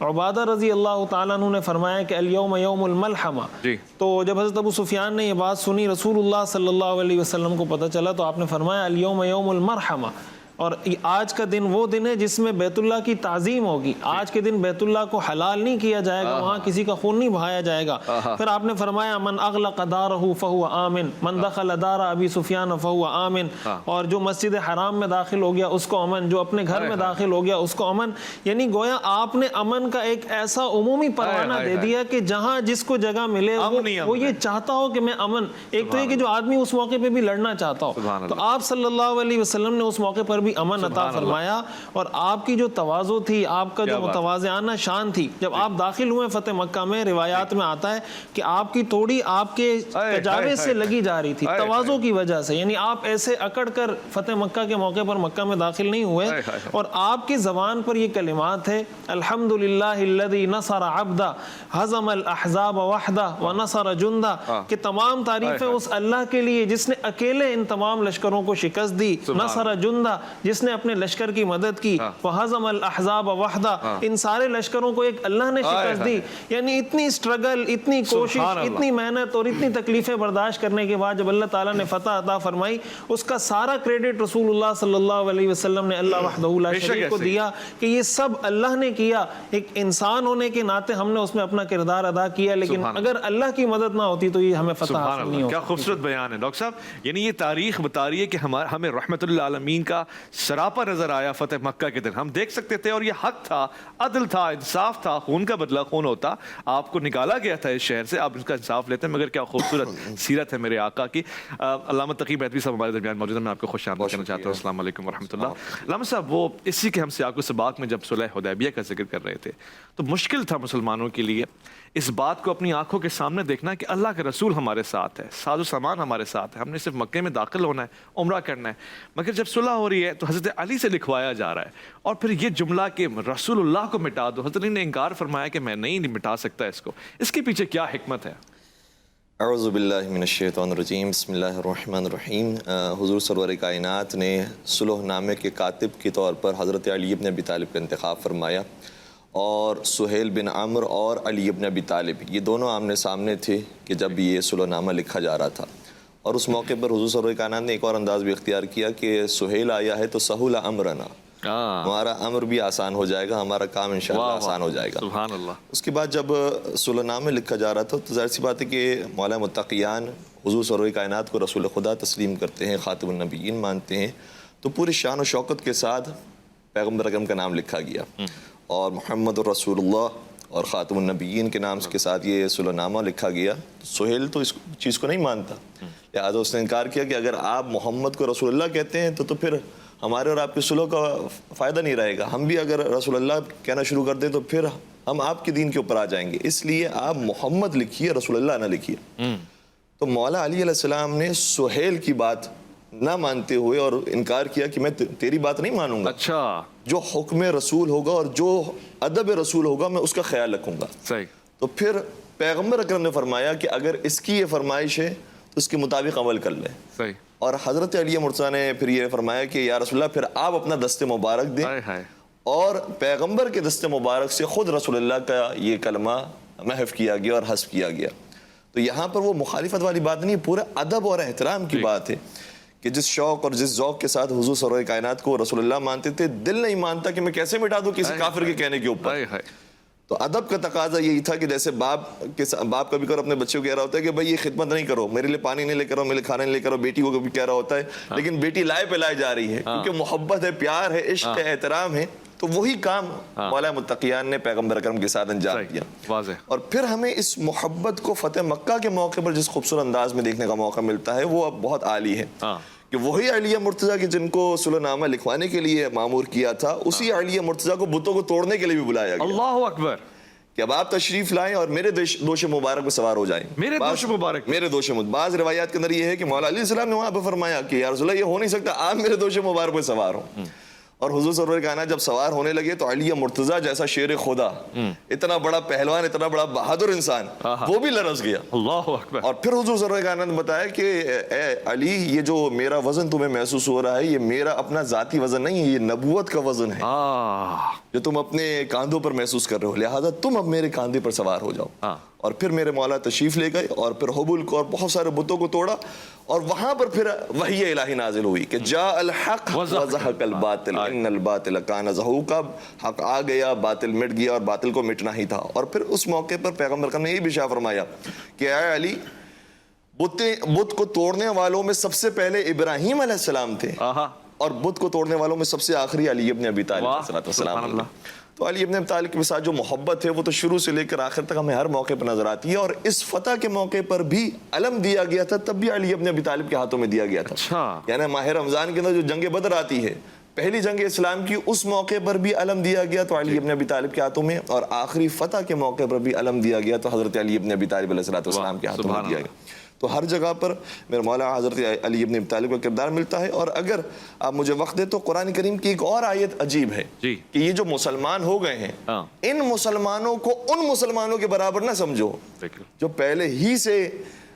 S9: عبادہ رضی اللہ تعالیٰ عنہ نے فرمایا کہ الیوم یوم الملحمہ، تو جب حضرت ابو سفیان نے یہ بات سنی رسول اللہ صلی اللہ علیہ وسلم کو پتہ چلا تو آپ نے فرمایا الیوم یوم المرحمہ، اور آج کا دن وہ دن ہے جس میں بیت اللہ کی تعظیم ہوگی، آج کے دن بیت اللہ کو حلال نہیں کیا جائے گا، وہاں کسی کا خون نہیں بہایا جائے گا۔ پھر آپ نے فرمایا من اغلق دارہ فہو آمن، من دخل دار ابی سفیان فہو آمن، اور جو مسجد حرام میں داخل ہو گیا اس کو امن، جو اپنے گھر میں داخل ہو گیا اس کو امن۔ یعنی گویا آپ نے امن کا ایک ایسا عمومی پروانہ دے دیا کہ جہاں جس کو جگہ ملے وہ یہ چاہتا ہو کہ میں امن، ایک تو یہ کہ جو آدمی اس موقع پہ بھی لڑنا چاہتا ہو، تو آپ صلی اللہ علیہ وسلم نے اس موقع پر بھی امن عطا فرمایا۔ اور آپ کی جو تواضع تھی، آپ کا جو متواضعانہ شان تھی، جب آپ داخل ہوئے فتح مکہ میں روایات میں آتا ہے کہ آپ کی توڑی آپ کے کجاوے سے لگی جا رہی تھی تواضع کی وجہ سے، یعنی آپ ایسے اکڑ کر فتح مکہ کے موقع پر مکہ میں داخل نہیں ہوئے، اور آپ کی زبان پر یہ کلمات ہے الحمدللہ الذی نصر عبدہ ہزم الاحزاب وحدہ ونصر جندہ، کہ تمام تعریفیں اس اللہ کے لیے جس نے اکیلے ان تمام لشکروں کو شکست دی، نصر جندہ جس نے اپنے لشکر کی مدد کی، وہزم الاحزاب وحدہ ان سارے لشکروں کو ایک اللہ نے شکست دی۔ یعنی اتنی سٹرگل، اتنی کوشش، اتنی محنت اور اتنی تکلیفیں برداشت کرنے کے بعد جب اللہ تعالیٰ نے فتح عطا فرمائی، اس کا سارا کریڈٹ رسول اللہ صلی اللہ علیہ وسلم نے اللہ وحدہ لا شریک کو دیا کہ یہ سب اللہ نے کیا۔ ایک انسان ہونے کے ناطے ہم نے اس میں اپنا کردار ادا کیا، لیکن اگر اللہ کی مدد نہ ہوتی تو یہ ہمیں فتح حاصل نہیں ہوتی۔
S3: کیا خوبصورت بیان ہے ڈاکٹر صاحب، یعنی یہ تاریخ بتا رہی ہے کہ ہمیں رحمت للعالمین کا سراپا نظر آیا فتح مکہ کے دن، ہم دیکھ سکتے تھے، اور یہ حق تھا، عدل تھا، انصاف تھا، خون کا بدلہ خون ہوتا، آپ کو نکالا گیا تھا اس شہر سے، آپ اس کا انصاف لیتے ہیں۔ مگر کیا خوبصورت سیرت ہے میرے آقا کی۔ علامہ تقی بیدوی صاحب ہمارے درمیان موجود ہیں، میں آپ کو خوش آمدید کہنا چاہتا ہوں۔ السلام علیکم ورحمۃ اللہ۔ علامہ صاحب، وہ اسی کے ہم سیاق و سباق میں جب صلح حدیبیہ کا ذکر کر رہے تھے تو مشکل تھا مسلمانوں کے لیے اس بات کو اپنی آنکھوں کے سامنے دیکھنا کہ اللہ کے رسول ہمارے ساتھ ہے، ساز و سامان ہمارے ساتھ ہے، ہم نے صرف مکے میں داخل ہونا ہے، عمرہ کرنا ہے، مگر جب صلح ہو رہی ہے تو حضرت علی سے لکھوایا جا رہا ہے، اور پھر یہ جملہ کہ رسول اللہ کو مٹا دو، حضرت علی نے انکار فرمایا کہ میں نہیں مٹا سکتا اس کو، اس کے پیچھے کیا حکمت ہے؟
S14: اعوذ باللہ من الشیطان الرجیم، بسم اللہ الرحمن الرحیم۔ حضور سرور کائنات نے صلح نامے کے کاتب کے طور پر حضرت علی بن ابی طالب کا انتخاب فرمایا، اور سہیل بن عمرو اور علی بن ابی طالب یہ دونوں آمنے سامنے تھے کہ جب یہ صلح نامہ لکھا جا رہا تھا، اور اس موقع پر حضور سرور کائنات نے ایک اور انداز بھی اختیار کیا کہ سہیل آیا ہے تو سہول امرنا، ہمارا امر بھی آسان ہو جائے گا، ہمارا کام انشاءاللہ آسان ہو جائے گا۔
S3: سبحان اللہ۔
S14: اس کے بعد جب صلح نامہ لکھا جا رہا تھا تو ظاہر سی بات ہے کہ مولا متقیان حضور سرور کائنات کو رسول خدا تسلیم کرتے ہیں، خاتم النبیین مانتے ہیں، تو پورے شان و شوکت کے ساتھ پیغمبر اکرم کا نام لکھا گیا، اور محمد الرسول اللہ اور خاتم النبیین کے نام کے ساتھ یہ صلح نامہ لکھا گیا۔ سہیل تو اس چیز کو نہیں مانتا، لہٰذا اس نے انکار کیا کہ اگر آپ محمد کو رسول اللہ کہتے ہیں تو پھر ہمارے اور آپ کے صلح کا فائدہ نہیں رہے گا، ہم بھی اگر رسول اللہ کہنا شروع کر دیں تو پھر ہم آپ کے دین کے اوپر آ جائیں گے، اس لیے آپ محمد لکھیے، رسول اللہ نہ لکھیے۔ تو مولا علی علیہ السلام نے سہیل کی بات نہ مانتے ہوئے اور انکار کیا کہ میں تیری بات نہیں مانوں گا،
S3: اچھا،
S14: جو حکم رسول ہوگا اور جو ادب رسول ہوگا میں اس کا خیال رکھوں گا۔
S3: صحیح۔
S14: تو پھر پیغمبر اکرم نے فرمایا کہ اگر اس کی یہ فرمائش ہے تو اس کے مطابق عمل کر لیں۔
S3: صحیح۔
S14: اور حضرت علی مرتضیٰ نے پھر یہ فرمایا کہ یا رسول اللہ پھر آپ اپنا دست مبارک دیں، اور پیغمبر کے دست مبارک سے خود رسول اللہ کا یہ کلمہ محو کیا گیا اور حذف کیا گیا۔ تو یہاں پر وہ مخالفت والی بات نہیں ہے، پورا ادب اور احترام کی بات ہے کہ جس شوق اور جس ذوق کے ساتھ حضور سرور کائنات کو رسول اللہ مانتے تھے، دل نہیں مانتا کہ میں کیسے مٹا دوں کسی کافر کے کہنے کے اوپر. تو ادب کا تقاضا یہی تھا کہ جیسے باپ کبھی کبھی اپنے بچوں کو کہہ رہا ہوتا ہے کہ بھائی یہ خدمت نہیں کرو، میرے لیے پانی نہیں لے کر آؤ، میرے لیے کھانا نہیں لے کر آؤ. بیٹی کو کبھی کہہ رہا ہوتا ہے، لیکن بیٹی لائے پہ لائے جا رہی ہے کیونکہ محبت ہے، پیار ہے، عشق ہے، احترام ہے. تو وہی کام مولا متقیان نے پیغمبر اکرم کے ساتھ انجام دیا. اور پھر ہمیں اس محبت کو فتح مکہ کے موقع پر جس خوبصورت انداز میں دیکھنے کا موقع ملتا ہے وہ اب بہت عالی ہے کہ وہی علیہ مرتضیٰ کے جن کو صلح نامہ لکھوانے کے لیے معمور کیا تھا، اسی علیہ مرتضیٰ کو بتوں کو توڑنے کے لیے بھی بلایا گیا.
S3: اللہ اکبر.
S14: کہ اب آپ تشریف لائیں اور میرے دوش مبارک میں سوار ہو جائیں.
S3: میرے دوش مبارک،
S14: میرے دوش مبارک. بعض روایات کے اندر یہ ہے کہ مولا علیہ السلام نے وہاں پہ فرمایا کہ یا رسول اللہ یہ ہو نہیں سکتا، آپ میرے دوش مبارک میں سوار ہوں. اور حضور سرور کائنات جب سوار ہونے لگے تو علیہ مرتضیٰ جیسا شیر خدا، اتنا بڑا پہلوان، اتنا بڑا بہادر انسان، وہ بھی لرز گیا.
S3: اللہ اکبر.
S14: اور پھر حضور سرور کائنات نے بتایا کہ اے علی، یہ جو میرا وزن تمہیں محسوس ہو رہا ہے یہ میرا اپنا ذاتی وزن نہیں ہے، یہ نبوت کا وزن ہے جو تم اپنے کاندھوں پر محسوس کر رہے ہو، لہٰذا تم اب میرے کاندھے پر سوار ہو جاؤ. اور پھر میرے مولا تشریف لے گئے اور پھر حبل کو اور بہت سارے بتوں کو توڑا. اور وہاں پر پھر وحی الہی نازل ہوئی کہ جاء الحق وزهق الباطل ان الباطل کان زہوقا. حق آ گیا، باطل مٹ گیا اور باطل کو مٹنا ہی تھا. اور پھر اس موقع پر پیغمبر نے یہ بھی اشارہ فرمایا کہ اے علی، بت کو توڑنے والوں میں سب سے پہلے ابراہیم علیہ السلام تھے اور بت کو توڑنے والوں میں سب سے آخری علی ابن ابی طالب علیہ السلام. تو علی ابن ابی طالب کے ساتھ جو محبت ہے وہ تو شروع سے لے کر آخر تک ہمیں ہر موقع پر نظر آتی ہے. اور اس فتح کے موقع پر بھی علم دیا گیا تھا، تب بھی علی ابن ابی طالب کے ہاتھوں میں دیا گیا تھا. یعنی ماہ رمضان کے اندر جو جنگ بدر آتی ہے، پہلی جنگ اسلام کی، اس موقع پر بھی علم دیا گیا تو علی ابن ابی طالب کے ہاتھوں میں، اور آخری فتح کے موقع پر بھی علم دیا گیا تو حضرت علی ابن ابی طالب علیہ السلام کے ہاتھوں میں دیا گیا. تو ہر جگہ پر میرے مولا حضرت علی ابن ابی طالب کا کردار ملتا ہے. اور اگر آپ مجھے وقت دے تو قرآن کریم کی ایک اور آیت عجیب ہے کہ یہ جو مسلمان ہو گئے ہیں، ان مسلمانوں کو ان مسلمانوں کے برابر نہ سمجھو جو پہلے ہی سے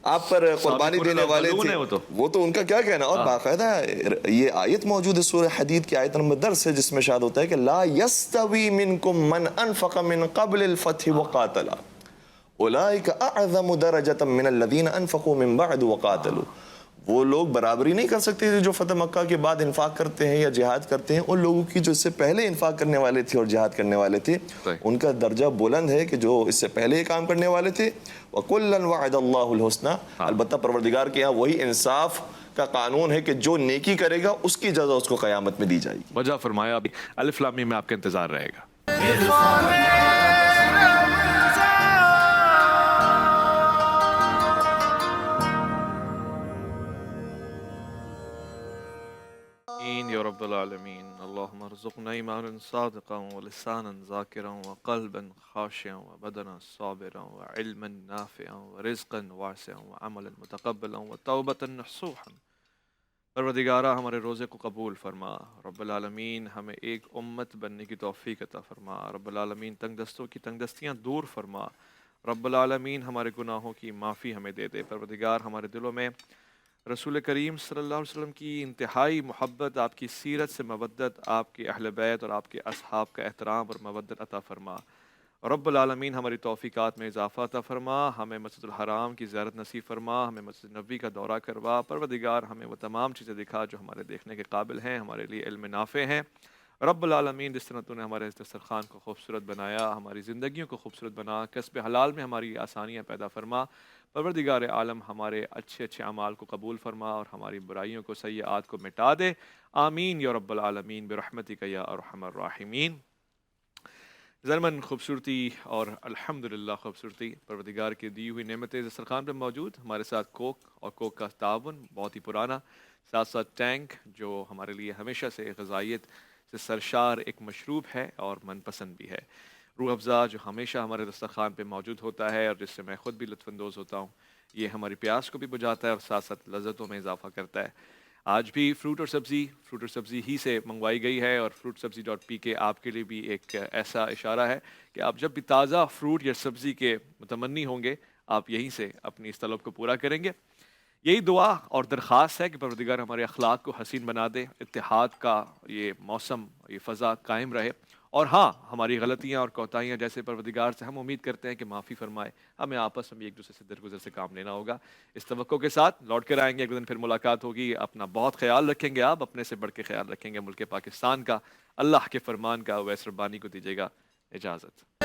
S14: آپ پر قربانی دینے والے تھے. وہ تو ان کا کیا کہنا. اور باقاعدہ یہ آیت موجود ہے سورہ حدید کی آیت نمبر 10 سے، جس میں اشارہ ہوتا ہے کہ لا یستوی منکم من انفق من قبل الفتح وقاتل اولئک اعظم درجۃ من الذین انفقوا من بعد وقاتلوا. وہ لوگ برابری نہیں کر سکتے جو فتح مکہ کے بعد انفاق کرتے ہیں یا جہاد کرتے ہیں ان لوگوں کی جو اس سے پہلے انفاق کرنے والے تھے اور جہاد کرنے والے تھے. ان کا درجہ بلند ہے کہ جو اس سے پہلے یہ کام کرنے والے تھے. وَكُلًّا وَعَدَ اللَّهُ الْحُسْنَى. البتہ پروردگار کے یہاں وہی انصاف کا قانون ہے کہ جو نیکی کرے گا اس کی جزا اس کو قیامت میں دی جائے گی.
S3: وجہ فرمایا. الف لام میم میں آپ کا انتظار رہے گا. یا رب العالمین. اللہم ارزقنا ایمانا صادقا ولسانا ذاکرا وقلبا خاشعا وبدنا صابرا وعلما نافعا ورزقا واسعا وعملا متقبلا وتوبة نصوحا. پروردگارہ ہمارے روزے کو قبول فرما. رب العالمین ہمیں ایک امت بننے کی توفیق عطا فرما. رب العالمین تنگ دستوں کی تنگ دستیاں دور فرما. رب العالمین ہمارے گناہوں کی معافی ہمیں دے دے. پروردگار ہمارے دلوں میں رسول کریم صلی اللہ علیہ وسلم کی انتہائی محبت، آپ کی سیرت سے مودت، آپ کے اہل بیت اور آپ کے اصحاب کا احترام اور مودت عطا فرما. رب العالمین ہماری توفیقات میں اضافہ عطا فرما. ہمیں مسجد الحرام کی زیارت نصیب فرما. ہمیں مسجد نبوی کا دورہ کروا. پروردگار ہمیں وہ تمام چیزیں دکھا جو ہمارے دیکھنے کے قابل ہیں، ہمارے لیے علم نافع ہیں. رب العالمین جس طرح تو نے ہمارے دسترخوان کو خوبصورت بنایا، ہماری زندگیوں کو خوبصورت بنا، کسب حلال میں ہماری آسانیاں پیدا فرما. پروردگار عالم ہمارے اچھے اچھے اعمال کو قبول فرما اور ہماری برائیوں کو، سیئات کو مٹا دے. آمین یا رب العالمین برحمتک یا ارحم الراحمین. زرمن خوبصورتی اور الحمدللہ خوبصورتی پروردگار کی دی ہوئی نعمتیں دسترخوان پہ موجود. ہمارے ساتھ کوک اور کوک کا تعاون بہت ہی پرانا، ساتھ ساتھ ٹینک جو ہمارے لیے ہمیشہ سے غذائیت سے سرشار ایک مشروب ہے اور من پسند بھی ہے. روح افزا جو ہمیشہ ہمارے دسترخوان پہ موجود ہوتا ہے اور جس سے میں خود بھی لطف اندوز ہوتا ہوں. یہ ہماری پیاس کو بھی بجھاتا ہے اور ساتھ ساتھ لذتوں میں اضافہ کرتا ہے. آج بھی فروٹ اور سبزی ہی سے منگوائی گئی ہے اور fruitsabzi.pk آپ کے لیے بھی ایک ایسا اشارہ ہے کہ آپ جب بھی تازہ فروٹ یا سبزی کے متمنی ہوں گے آپ یہیں سے اپنی اس طلب کو پورا کریں گے. یہی دعا اور درخواست ہے کہ پروردگار ہمارے اخلاق کو حسین بنا دے، اتحاد کا یہ موسم، یہ فضا قائم رہے اور ہاں ہماری غلطیاں اور کوتاہیاں جیسے پروردگار سے ہم امید کرتے ہیں کہ معافی فرمائے. ہمیں آپس میں ایک دوسرے سے درگزر سے کام لینا ہوگا. اس توقع کے ساتھ لوٹ کر آئیں گے ایک دن پھر ملاقات ہوگی. اپنا بہت خیال رکھیں گے آپ, اپنے سے بڑھ کے خیال رکھیں گے ملک پاکستان کا. اللہ کے فرمان کا. اویس ربانی کو دیجیے گا اجازت.